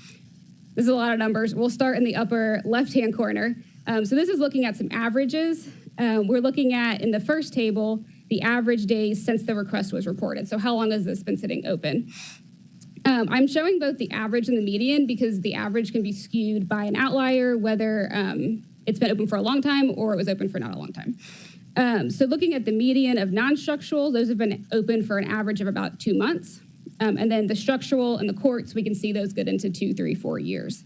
This is a lot of numbers. We'll start in the upper left-hand corner. So this is looking at some averages. We're looking at, in the first table, the average days since the request was reported. So how long has this been sitting open? I'm showing both the average and the median because the average can be skewed by an outlier, whether it's been open for a long time or it was open for not a long time. So looking at the median of non-structural, those have been open for an average of about 2 months. And then the structural and the courts, we can see those get into 2, 3, 4 years.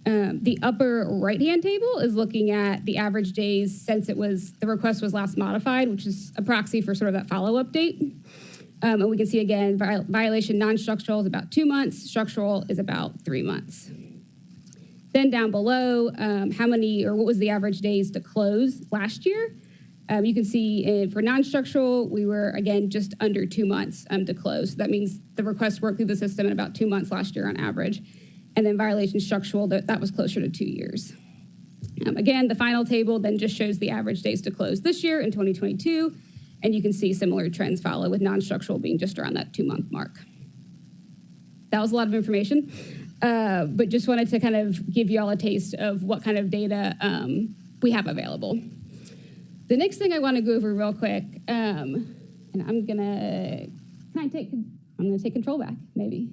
The upper right-hand table is looking at the average days since the request was last modified, which is a proxy for sort of that follow-up date. And we can see, again, violation non-structural is about 2 months. Structural is about 3 months. Then down below, what was the average days to close last year? You can see for non-structural, we were, again, just under 2 months to close. So that means the request worked through the system in about 2 months last year on average. And then violation structural, that was closer to 2 years. Again, the final table then just shows the average days to close this year in 2022. And you can see similar trends follow, with non-structural being just around that 2-month mark. That was a lot of information, but just wanted to kind of give you all a taste of what kind of data we have available. The next thing I want to go over real quick, and I'm gonna take control back, maybe.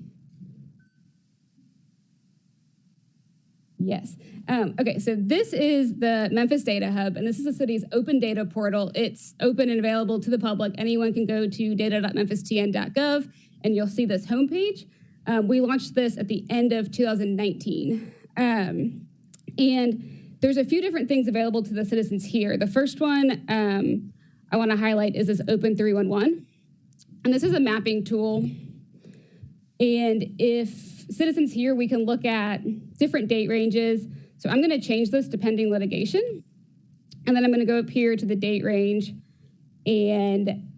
Yes. Okay, so this is the Memphis Data Hub, and this is the city's open data portal. It's open and available to the public. Anyone can go to data.memphistn.gov, and you'll see this homepage. We launched this at the end of 2019. And there's a few different things available to the citizens here. The first one I want to highlight is this Open 311. And this is a mapping tool. And if citizens here, we can look at different date ranges. So I'm going to change this to pending litigation. And then I'm going to go up here to the date range. And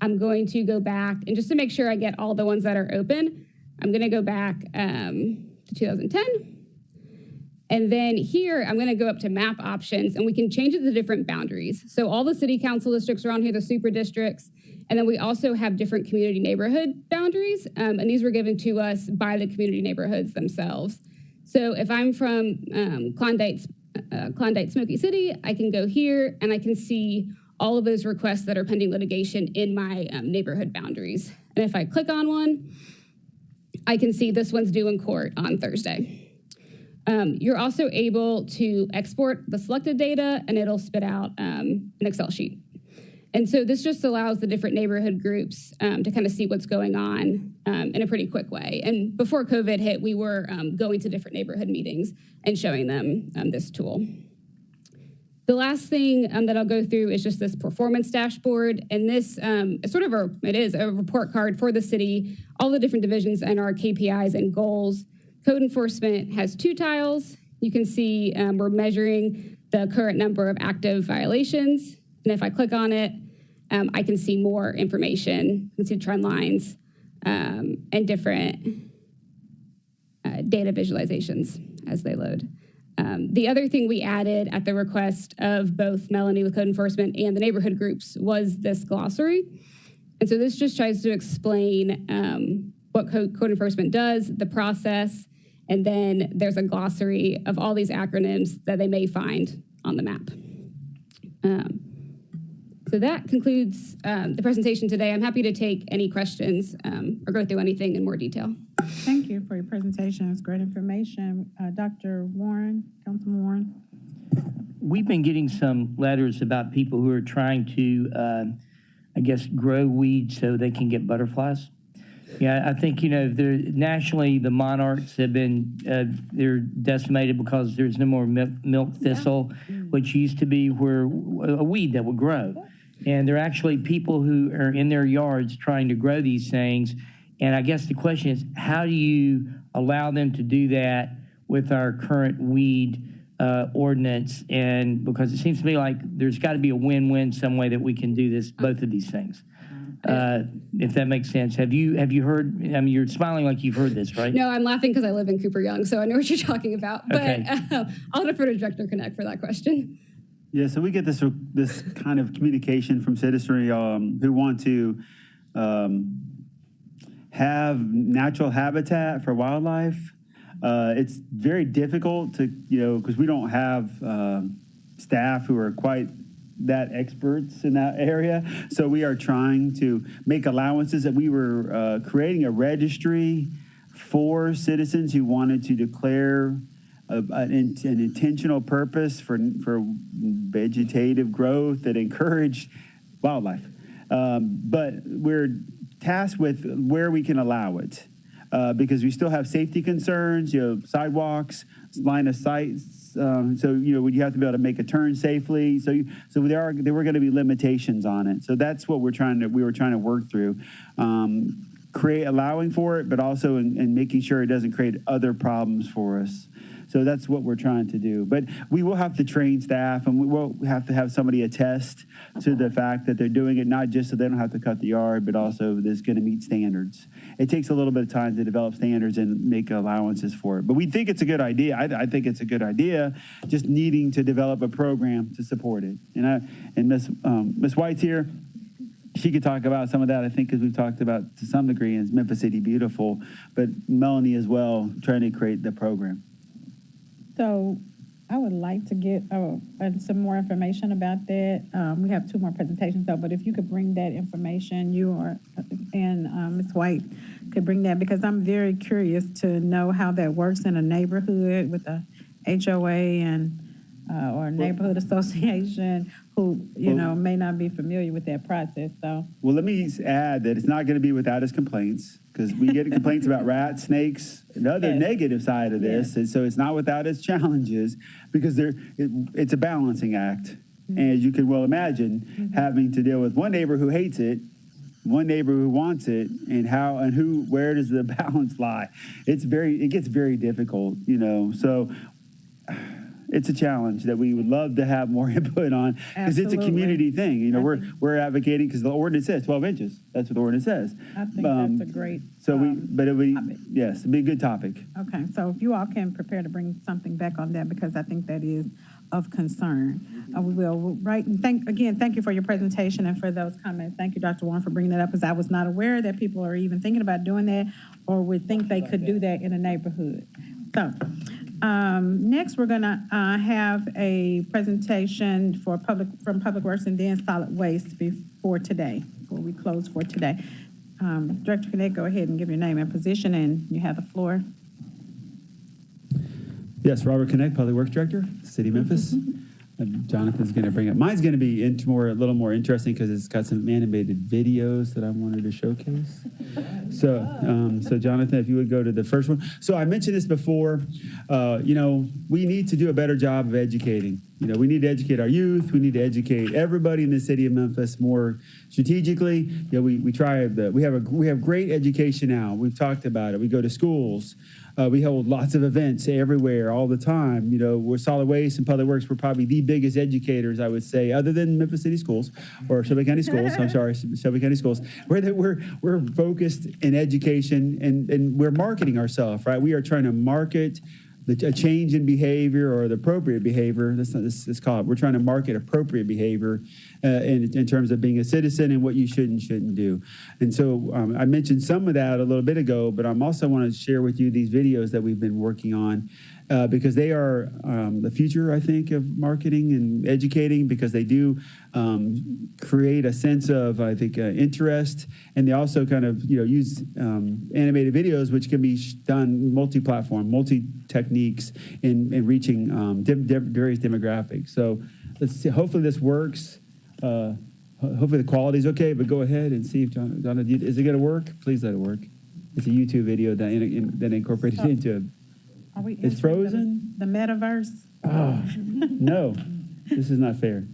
I'm going to go back. And just to make sure I get all the ones that are open, I'm going to go back to 2010. And then here, I'm going to go up to map options, and we can change it to different boundaries. So all the city council districts are on here, the super districts. And then we also have different community neighborhood boundaries, and these were given to us by the community neighborhoods themselves. So if I'm from Klondike Smoky City, I can go here, and I can see all of those requests that are pending litigation in my neighborhood boundaries. And if I click on one, I can see this one's due in court on Thursday. You're also able to export the selected data, and it'll spit out an Excel sheet. And so this just allows the different neighborhood groups to kind of see what's going on in a pretty quick way. And before COVID hit, we were going to different neighborhood meetings and showing them this tool. The last thing that I'll go through is just this performance dashboard. And this is sort of it is a report card for the city, all the different divisions and our KPIs and goals. Code enforcement has 2 tiles. You can see we're measuring the current number of active violations. And if I click on it, I can see more information. You can see trend lines and different data visualizations as they load. The other thing we added at the request of both Melanie with code enforcement and the neighborhood groups was this glossary. And so this just tries to explain what code enforcement does, the process, and then there's a glossary of all these acronyms that they may find on the map. So that concludes the presentation today. I'm happy to take any questions or go through anything in more detail. Thank you for your presentation. It's great information. Dr. Warren, Councilman Warren. We've been getting some letters about people who are trying to, I guess, grow weeds so they can get butterflies. Yeah, I think, nationally, the monarchs have been, they're decimated because there's no more milk thistle, which used to be where a weed that would grow. And there are actually people who are in their yards trying to grow these things. And I guess the question is, how do you allow them to do that with our current weed ordinance? And because it seems to me like there's got to be a win-win some way that we can do this, both of these things. If that makes sense. Have you heard, I mean, you're smiling like you've heard this, right? No, I'm laughing because I live in Cooper Young, so I know what you're talking about. But Okay. I'll defer to Director Connect for that question. Yeah, so we get this kind of communication from citizenry who want to have natural habitat for wildlife. It's very difficult to, because we don't have staff who are quite that experts in that area. So we are trying to make allowances. That we were creating a registry for citizens who wanted to declare an intentional purpose for vegetative growth that encouraged wildlife. But we're tasked with where we can allow it because we still have safety concerns, sidewalks, line of sight. So you have to be able to make a turn safely. So there were going to be limitations on it. So that's what we were trying to work through. Allowing for it, but also in making sure it doesn't create other problems for us. So that's what we're trying to do. But we will have to train staff, and we will have to have somebody attest to the fact that they're doing it, not just so they don't have to cut the yard, but also that it's going to meet standards. It takes a little bit of time to develop standards and make allowances for it. But we think it's a good idea. I think it's a good idea, just needing to develop a program to support it. And Ms. White's here. She could talk about some of that, I think, because we've talked about to some degree in Memphis City Beautiful, but Melanie as well, trying to create the program. So I would like to get some more information about that. We have 2 more presentations, though, but if you could bring that information, and Ms. White could bring that, because I'm very curious to know how that works in a neighborhood with a HOA and or neighborhood association who, may not be familiar with that process. So, well, let me add that it's not going to be without its complaints, because we get complaints about rats, snakes, and the other negative side of this. And so it's not without its challenges, because it's a balancing act. And as you can well imagine, having to deal with one neighbor who hates it, one neighbor who wants it, and where does the balance lie? It gets very difficult, So it's a challenge that we would love to have more input on, because it's a community thing. We're advocating, because the ordinance says 12 inches. That's what the ordinance says. I think that's a great yes, it'd be a good topic. Okay, so if you all can prepare to bring something back on that, because I think that is of concern. We will, right, and thank you for your presentation and for those comments. Thank you, Dr. Warren, for bringing that up, because I was not aware that people are even thinking about doing that or would think they could do that in a neighborhood. So, next, we're going to have a presentation from Public Works and then Solid Waste before we close for today. Director Connect, go ahead and give your name and position, and you have the floor. Yes, Robert Connect, Public Works Director, City of Memphis. Jonathan's going to bring up. Mine's going to be a little more interesting, because it's got some animated videos that I wanted to showcase. So Jonathan, if you would go to the first one. So I mentioned this before. we need to do a better job of educating. We need to educate our youth. We need to educate everybody in the city of Memphis more strategically. We have great education now. We've talked about it. We go to schools. We hold lots of events everywhere all the time. We're solid waste and public works. We're probably the biggest educators, I would say, other than Memphis City Schools or Shelby County Schools. I'm sorry, Shelby County Schools. We're focused in education and we're marketing ourselves, right? We are trying to market a change in behavior or the appropriate behavior. Let's call it. We're trying to market appropriate behavior in terms of being a citizen and what you should and shouldn't do. And so I mentioned some of that a little bit ago, but I'm also want to share with you these videos that we've been working on because they are the future, I think, of marketing and educating because they do create a sense of, I think, interest, and they also kind of, use animated videos, which can be done multi-platform, multi-techniques in reaching various demographics. So let's see, hopefully this works. Hopefully the quality is okay, but go ahead and see if Donna, is it going to work? Please let it work. It's a YouTube video that incorporated into it. Are we It's frozen? The metaverse? Oh, no, this is not fair.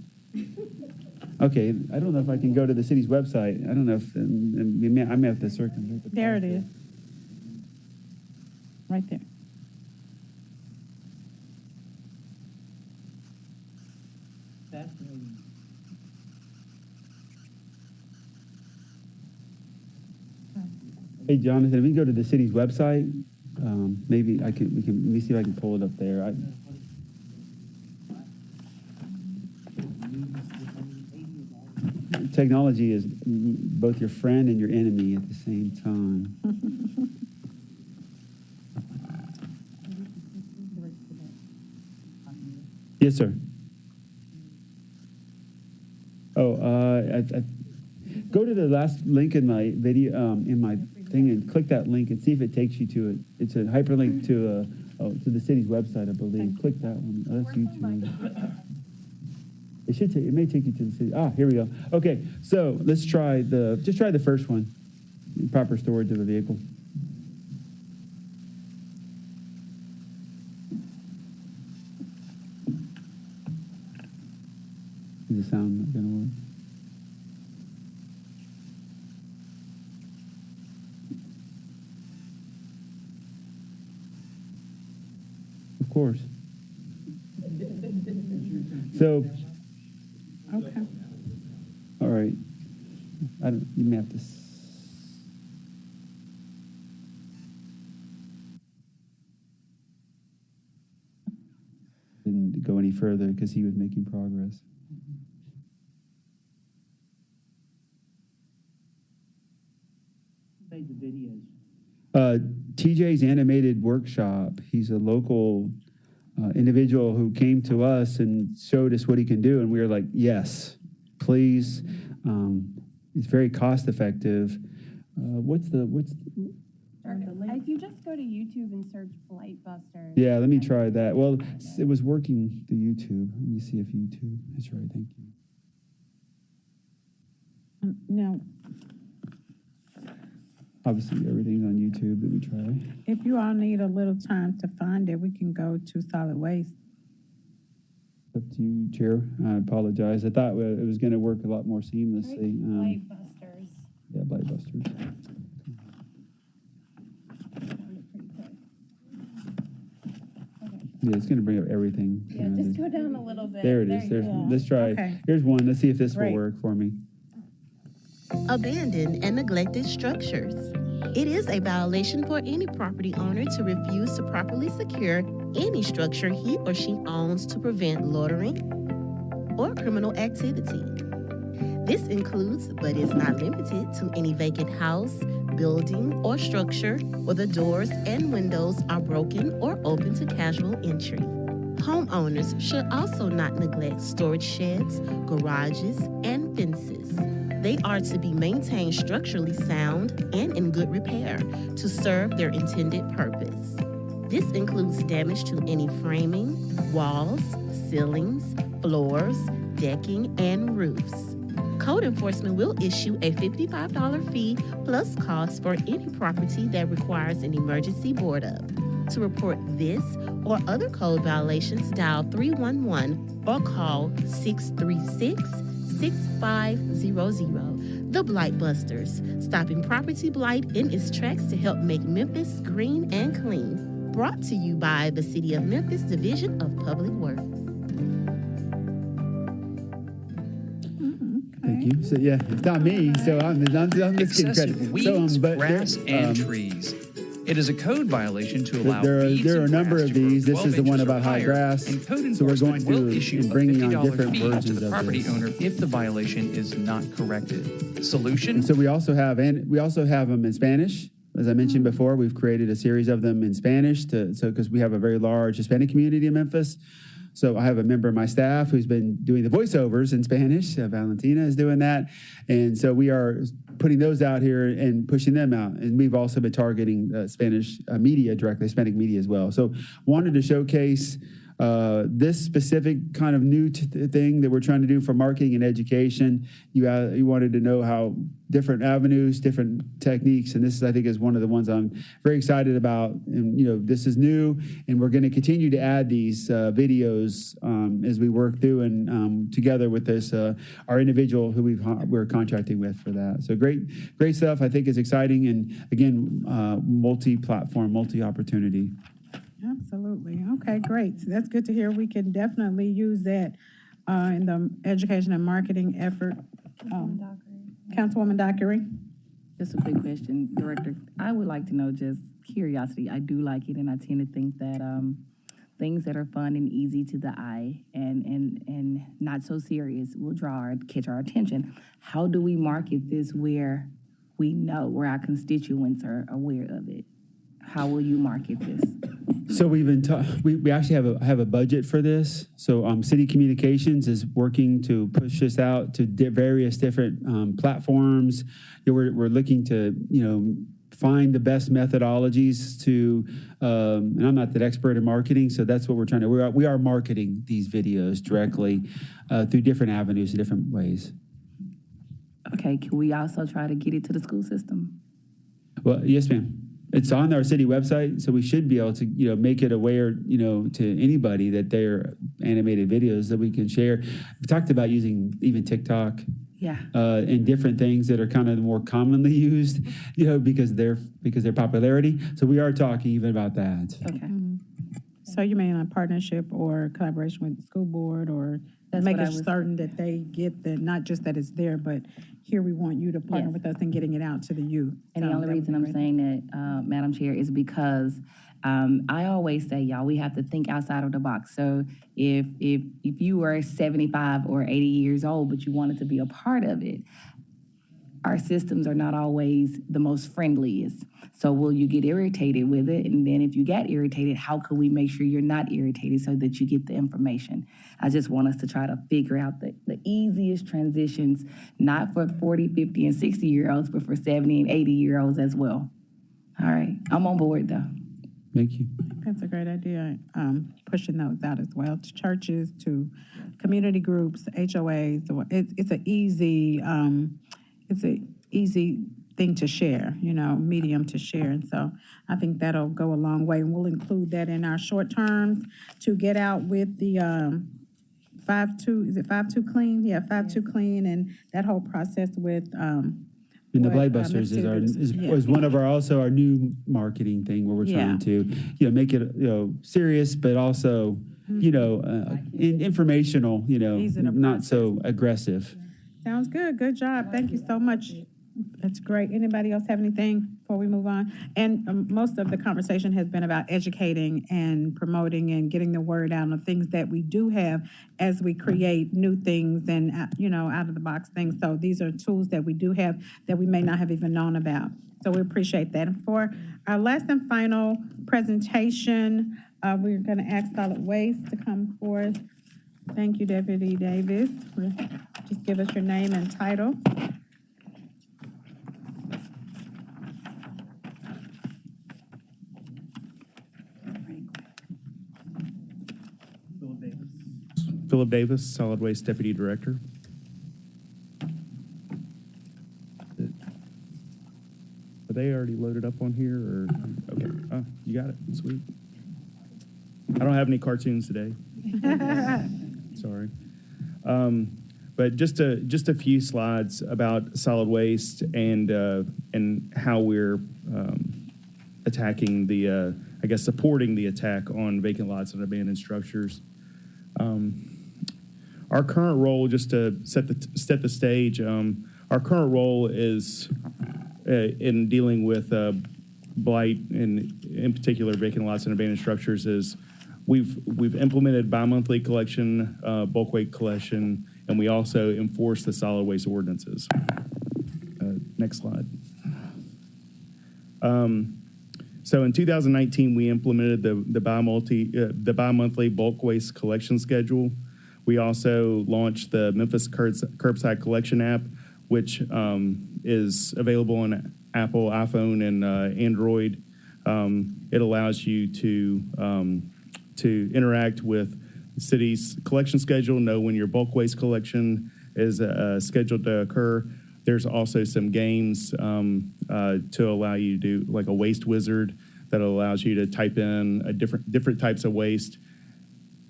Okay, I don't know if I can go to the city's website. I don't know if, I may have to circumvent. There it is. Right there. Hey, Jonathan, if we can go to the city's website, maybe let me see if I can pull it up there. Technology is both your friend and your enemy at the same time. Yes, sir. Oh, go to the last link in my video, in my thing, and click that link and see if it takes you to it. It's a hyperlink to the city's website, I believe. Click that one. Oh, that's YouTube. It may take you to the city. Here we go. Okay, so let's try the first one. Proper storage of a vehicle. Is the sound not gonna work? Of course. So. Okay. All right. You may have to. Didn't go any further because he was making progress. Made the videos. TJ's Animated Workshop. He's a local individual who came to us and showed us what he can do, and we were like, yes, please. It's very cost effective. If you just go to YouTube and search Blight Busters. Yeah, let me try that. Well, it was working the YouTube. Let me see if YouTube. That's right. Thank you. Now, obviously, everything's on YouTube that we try. if you all need a little time to find it, we can go to solid waste. Up to you, Chair. I apologize. I thought it was going to work a lot more seamlessly. Blight Busters. Yeah, Blight Busters. Yeah, it's going to bring up everything. Yeah, just go down a little bit. There it is. Let's try. Okay. Here's one. Let's see if this will Great. work for me. Abandoned and neglected structures. It is a violation for any property owner to refuse to properly secure any structure he or she owns to prevent loitering or criminal activity. This includes, but is not limited to, any vacant house, building, or structure where the doors and windows are broken or open to casual entry. Homeowners should also not neglect storage sheds, garages, and fences. They are to be maintained structurally sound and in good repair to serve their intended purpose. This includes damage to any framing, walls, ceilings, floors, decking, and roofs. Code enforcement will issue a $55 fee plus cost for any property that requires an emergency board up. To report this or other code violations, dial 311 or call 636-6500. The Blight Busters, stopping property blight in its tracks to help make Memphis green and clean. Brought to you by the City of Memphis Division of Public Works. Thank you. So yeah, it's not me. So I'm just getting Excessive credit. weeds, But grass, and trees. It is a code violation to allow there weeds are a and number grass of to grow these. This 12 is the one inches or about high higher, grass. and code So we're going enforcement will through issue and a bringing on $50 different fee to versions the of property this. owner if the violation is not corrected. Solution? And so we also have them in Spanish. As I mentioned before, we've created a series of them in Spanish because we have a very large Hispanic community in Memphis. So I have a member of my staff who's been doing the voiceovers in Spanish. Valentina is doing that. And so we are putting those out here and pushing them out. And we've also been targeting Spanish media directly, Hispanic media as well. So wanted to showcase this specific kind of new thing that we're trying to do for marketing and education. You wanted to know how different avenues, different techniques, and this is, I think, is one of the ones I'm very excited about. And this is new, and we're going to continue to add these videos as we work through and together with this our individual who we're contracting with for that. So great stuff. I think is exciting, and again, multi-platform, multi-opportunity. Absolutely. Okay, great. So that's good to hear. We can definitely use that in the education and marketing effort. Councilwoman Dockery. Just a quick question, Director. I would like to know, just curiosity. I do like it, and I tend to think that things that are fun and easy to the eye and not so serious will catch our attention. How do we market this where we know, where our constituents are aware of it? How will you market this? So we've been we actually have a budget for this. So City Communications is working to push this out to various different platforms. We're looking to find the best methodologies to. And I'm not that expert in marketing, so that's what we're trying to. We are marketing these videos directly through different avenues in different ways. Okay. Can we also try to get it to the school system? Well, yes, ma'am. It's on our city website, so we should be able to, make it aware, to anybody that they're animated videos that we can share. We talked about using even TikTok, and different things that are kind of more commonly used, because of their popularity. So we are talking even about that. Okay. Mm-hmm. So you mean a partnership or collaboration with the school board, or making certain that they get that, not just that it's there, but here we want you to partner with us in getting it out to the youth. And the only reason I'm saying that, Madam Chair, is because I always say, y'all, we have to think outside of the box. So if you were 75 or 80 years old, but you wanted to be a part of it, our systems are not always the most friendliest. So will you get irritated with it? And then if you get irritated, how can we make sure you're not irritated so that you get the information? I just want us to try to figure out the easiest transitions, not for 40, 50, and 60-year-olds, but for 70 and 80-year-olds as well. All right. I'm on board, though. Thank you. That's a great idea, pushing those out as well to churches, to community groups, HOAs. It's an easy thing to share, medium to share. And so I think that'll go a long way. And we'll include that in our short terms to get out with the 5-2, is it 5-2 clean? Yeah, 5-2 clean, and that whole process with And the Blight Busters is one of our new marketing thing where we're trying to, make it, serious, but also, informational, not so aggressive. Sounds good. Good job. Thank you so much. That's great. Anybody else have anything before we move on? And most of the conversation has been about educating and promoting and getting the word out on things that we do have as we create new things and, out of the box things. So these are tools that we do have that we may not have even known about. So we appreciate that. And for our last and final presentation, we're going to ask Solid Waste to come forth. Thank you, Deputy Davis. Just give us your name and title. Philip Davis, Solid Waste Deputy Director. Are they already loaded up on here, or okay? You got it. Sweet. I don't have any cartoons today. Sorry. But just a few slides about solid waste and how we're attacking the, supporting the attack on vacant lots and abandoned structures. Our current role, just to set the stage, our current role is in dealing with blight and in particular vacant lots and abandoned structures is we've implemented bi-monthly collection, bulk weight collection, and we also enforce the solid waste ordinances. Next slide. So in 2019, we implemented the bi-monthly bulk waste collection schedule. We also launched the Memphis Curbside collection app, which is available on Apple, iPhone, and Android. It allows you to interact with the city's collection schedule, know when your bulk waste collection is scheduled to occur. There's also some games to allow you to do like a waste wizard that allows you to type in different types of waste.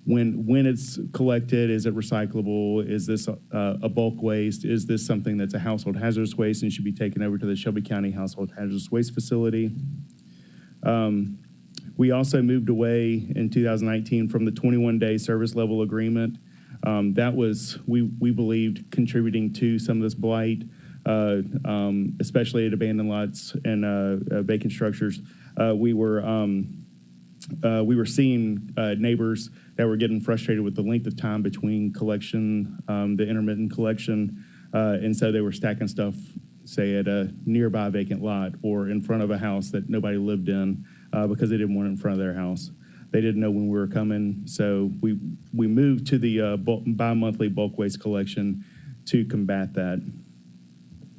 When it's collected, is it recyclable? Is this a bulk waste? Is this something that's a household hazardous waste and should be taken over to the Shelby County Household Hazardous Waste Facility? We also moved away in 2019 from the 21-day service level agreement. That was, we believed, contributing to some of this blight, especially at abandoned lots and vacant structures. We were seeing neighbors that were getting frustrated with the length of time between collection, the intermittent collection, and so they were stacking stuff, say, at a nearby vacant lot or in front of a house that nobody lived in because they didn't want it in front of their house. They didn't know when we were coming, so we moved to the bi-monthly bulk waste collection to combat that.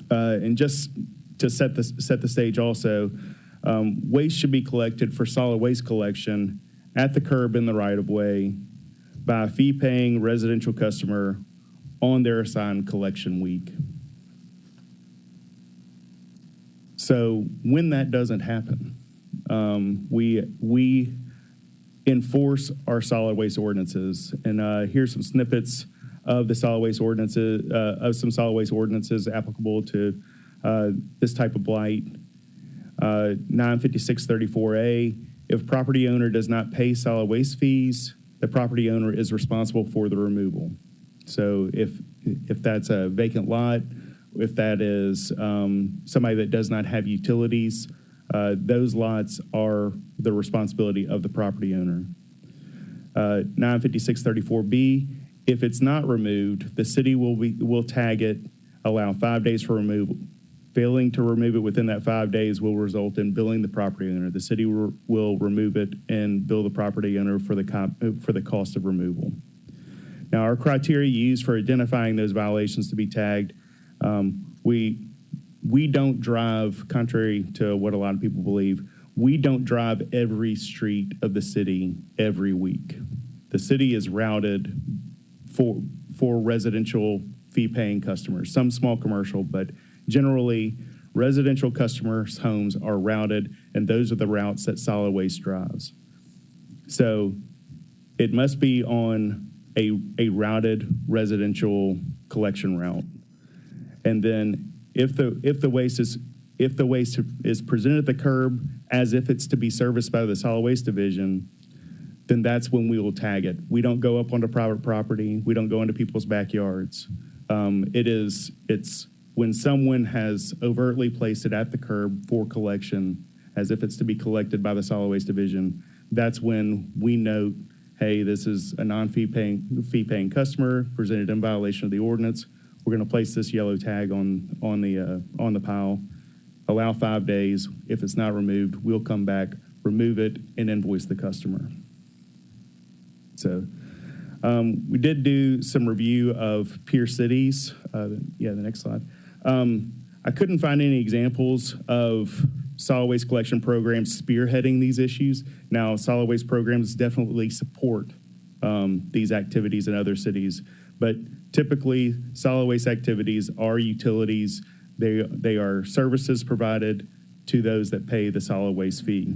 And just to set the stage also, waste should be collected for solid waste collection at the curb in the right-of-way by a fee-paying residential customer on their assigned collection week. So when that doesn't happen, we enforce our solid waste ordinances. And here's some snippets of the solid waste ordinances, of some solid waste ordinances applicable to this type of blight. 95634A, if property owner does not pay solid waste fees, the property owner is responsible for the removal. So if that's a vacant lot, if that is somebody that does not have utilities, those lots are the responsibility of the property owner. 95634B, if it's not removed, the city will tag it, allow 5 days for removal. Failing to remove it within that 5 days will result in billing the property owner. The city will remove it and bill the property owner for the cost of removal. Now, our criteria used for identifying those violations to be tagged, we don't drive, contrary to what a lot of people believe, we don't drive every street of the city every week. The city is routed for residential fee-paying customers, some small commercial, but generally residential customers' homes are routed, and those are the routes that solid waste drives. So it must be on a routed residential collection route. And then if the waste is presented at the curb as if it's to be serviced by the solid waste division, then that's when we will tag it. We don't go up onto private property. We don't go into people's backyards. It's when someone has overtly placed it at the curb for collection as if it's to be collected by the solid waste division, that's when we note, hey, this is a fee-paying customer presented in violation of the ordinance. We're going to place this yellow tag on the pile, allow 5 days. If it's not removed, we'll come back, remove it, and invoice the customer. So we did do some review of peer cities. The next slide. I couldn't find any examples of solid waste collection programs spearheading these issues. Now, solid waste programs definitely support these activities in other cities, but typically solid waste activities are utilities. They are services provided to those that pay the solid waste fee.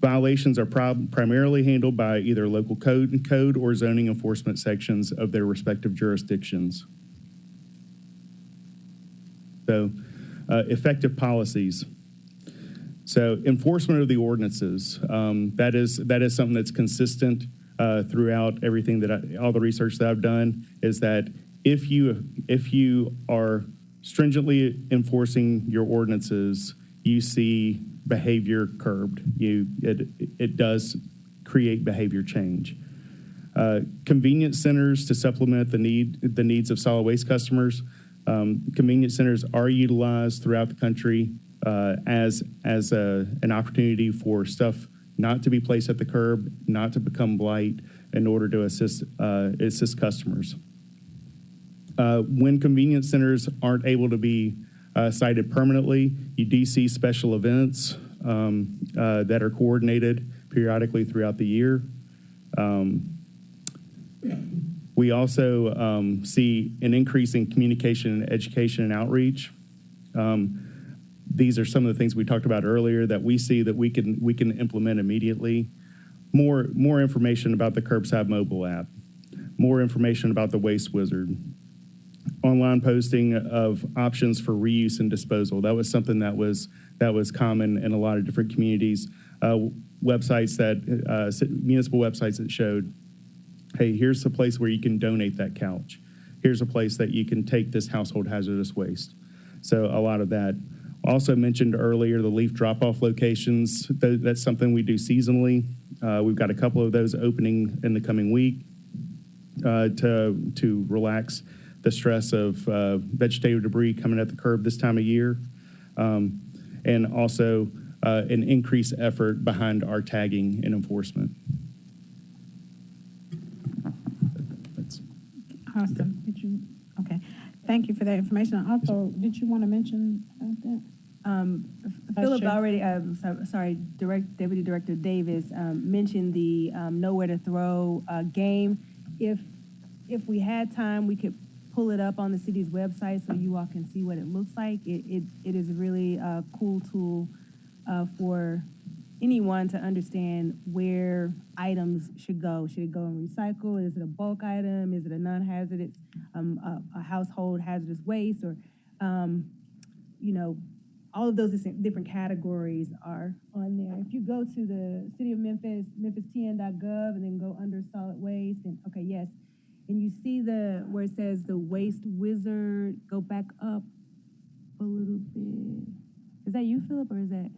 Violations are primarily handled by either local code or zoning enforcement sections of their respective jurisdictions. So, effective policies. So, enforcement of the ordinances. That is something that's consistent throughout everything all the research that I've done, is that if you are stringently enforcing your ordinances, you see behavior curbed. It does create behavior change. Convenience centers to supplement the needs of solid waste customers. Convenience centers are utilized throughout the country as an opportunity for stuff not to be placed at the curb, not to become blight, in order to assist customers. When convenience centers aren't able to be sited permanently, you do see special events that are coordinated periodically throughout the year. We also see an increase in communication, education, and outreach. These are some of the things we talked about earlier that we see that we can implement immediately. More information about the Curbside mobile app, more information about the Waste Wizard, online posting of options for reuse and disposal. That was something that was common in a lot of different communities. Websites municipal websites that showed, hey, here's a place where you can donate that couch. Here's a place that you can take this household hazardous waste. So a lot of that. Also mentioned earlier, the leaf drop-off locations. That's something we do seasonally. We've got a couple of those opening in the coming week to relax the stress of vegetative debris coming at the curb this time of year. And also an increased effort behind our tagging and enforcement. Awesome. Okay. Thank you for that information. Also, did you want to mention that? Philip Sure. already, Deputy Director Davis mentioned the Nowhere to Throw game. If we had time, we could pull it up on the city's website so you all can see what it looks like. It is really a cool tool for anyone to understand where items should go. Should it go in recycle? Is it a bulk item? Is it a non-hazardous, a household hazardous waste? Or, all of those different categories are on there. If you go to the City of Memphis, memphistn.gov, and then go under solid waste, and okay, yes. And you see where it says the Waste Wizard, go back up a little bit. Is that you, Philip, or is that?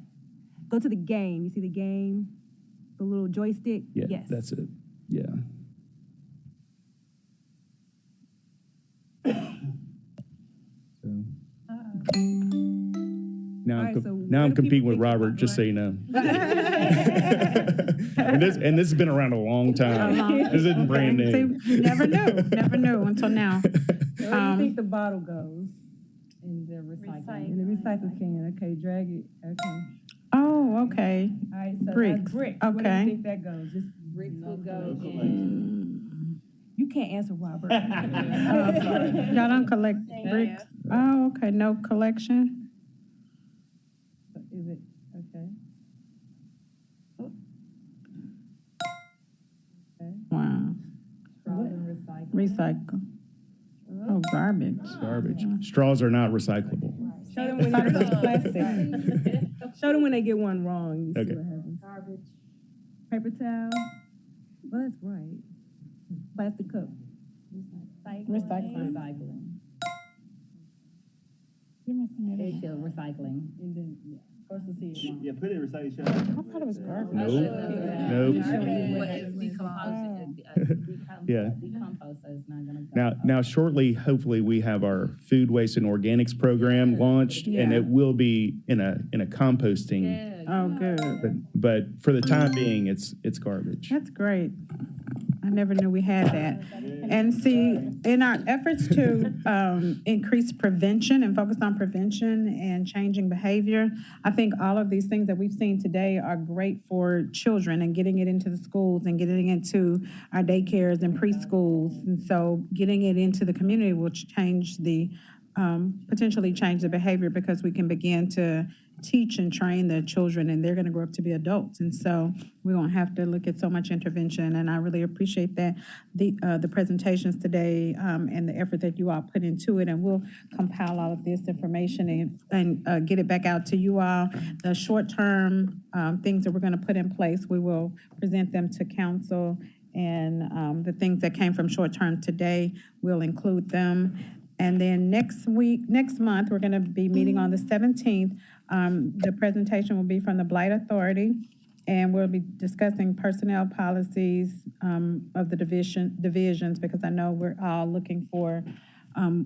Go to the game. You see the game? The little joystick? Yeah, yes. that's it. Yeah. Now I'm competing with Robert, just so you know. and this has been around a long time. This isn't brand new. See, you never knew until now. Where do you think the bottle goes? In the recycle. In the recycle can. Okay, drag it. Okay. Oh, okay. All right, so Bricks. that's bricks. Okay. Where do you think that goes? Just bricks will go in. You can't answer, Robert. Y'all don't collect bricks? Oh, okay. No collection? Is it? Okay. Wow. Recycle. Oh, garbage. Garbage. Straws are not recyclable. Show them when they're plastic. Show them when they get one wrong. You see Okay. what happens. Garbage. Paper towel. Well, that's right. Plastic cup. Recycling. Recycling. And then, yeah. First we'll see it. Yeah, put it in recycling. I thought it was garbage. Nope. Yeah. Now, shortly, hopefully, we have our food waste and organics program launched, and it will be in a composting. Oh, good. But for the time being, it's garbage. That's great. I never knew we had that. And see, in our efforts to increase prevention and focus on prevention and changing behavior, I think all of these things that we've seen today are great for children and getting it into the schools and getting it into our daycares and preschools. And so getting it into the community will change potentially change the behavior, because we can begin to teach and train their children, and they're going to grow up to be adults. And so we won't have to look at so much intervention. And I really appreciate that, the presentations today, and the effort that you all put into it. And we'll compile all of this information and get it back out to you all. The short-term things that we're going to put in place, we will present them to council. And the things that came from short-term today, we'll include them. And then next month, we're going to be meeting on the 17th. The presentation will be from the Blight Authority, and we'll be discussing personnel policies of the divisions, because I know we're all looking for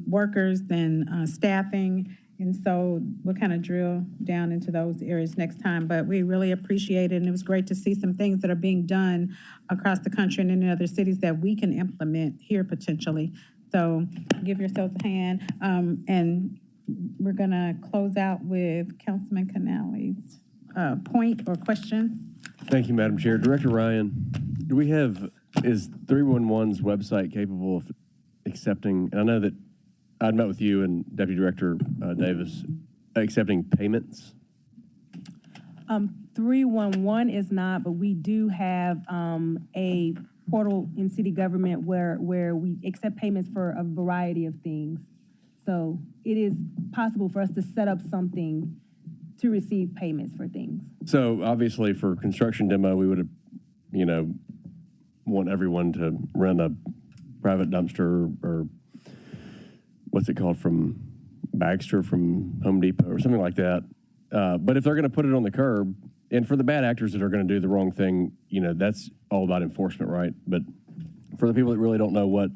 workers and staffing. And so we'll kind of drill down into those areas next time. But we really appreciate it, and it was great to see some things that are being done across the country and in other cities that we can implement here potentially. So give yourselves a hand. And we're going to close out with Councilman Canale's point or question. Thank you, Madam Chair. Director Ryan, is 311's website capable of accepting, and I know that I'd met with you and Deputy Director Davis, accepting payments? 311 is not, but we do have a portal in city government where we accept payments for a variety of things. So it is possible for us to set up something to receive payments for things. So obviously for construction demo, we would have, want everyone to rent a private dumpster or what's it called, from Bagster, from Home Depot or something like that. But if they're going to put it on the curb, and for the bad actors that are going to do the wrong thing, that's all about enforcement, right? But for the people that really don't know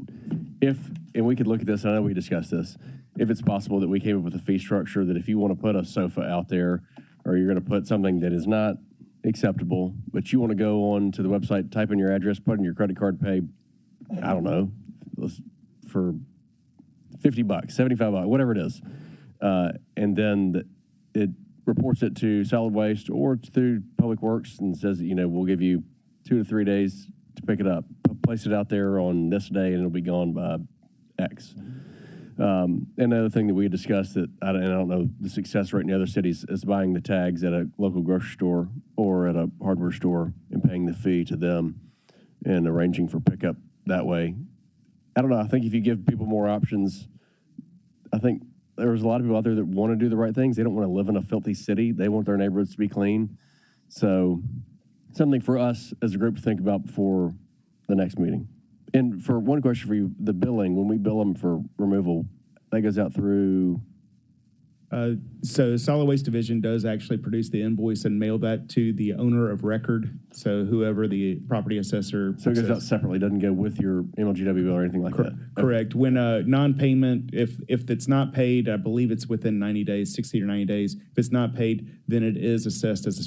and we could look at this, and I know we discussed this, if it's possible that we came up with a fee structure that if you want to put a sofa out there, or you're going to put something that is not acceptable, but you want to go on to the website, type in your address, put in your credit card, pay, I don't know, for $50, $75, whatever it is. And then it reports it to solid waste or through Public Works and says, we'll give you 2 to 3 days to pick it up. Place it out there on this day and it'll be gone by X. Another thing that we discussed that I don't know the success rate in the other cities is buying the tags at a local grocery store or at a hardware store and paying the fee to them and arranging for pickup that way. I don't know. I think if you give people more options, I think there's a lot of people out there that want to do the right things. They don't want to live in a filthy city. They want their neighborhoods to be clean. So something for us as a group to think about before the next meeting. And for one question for you, the billing, when we bill them for removal, that goes out through... So Solid Waste Division does actually produce the invoice and mail that to the owner of record. So whoever the property assessor. So it goes out separately, doesn't go with your MLGW bill or anything like that? Correct. When non-payment, if it's not paid, I believe it's within 90 days, 60 or 90 days. If it's not paid, then it is assessed as a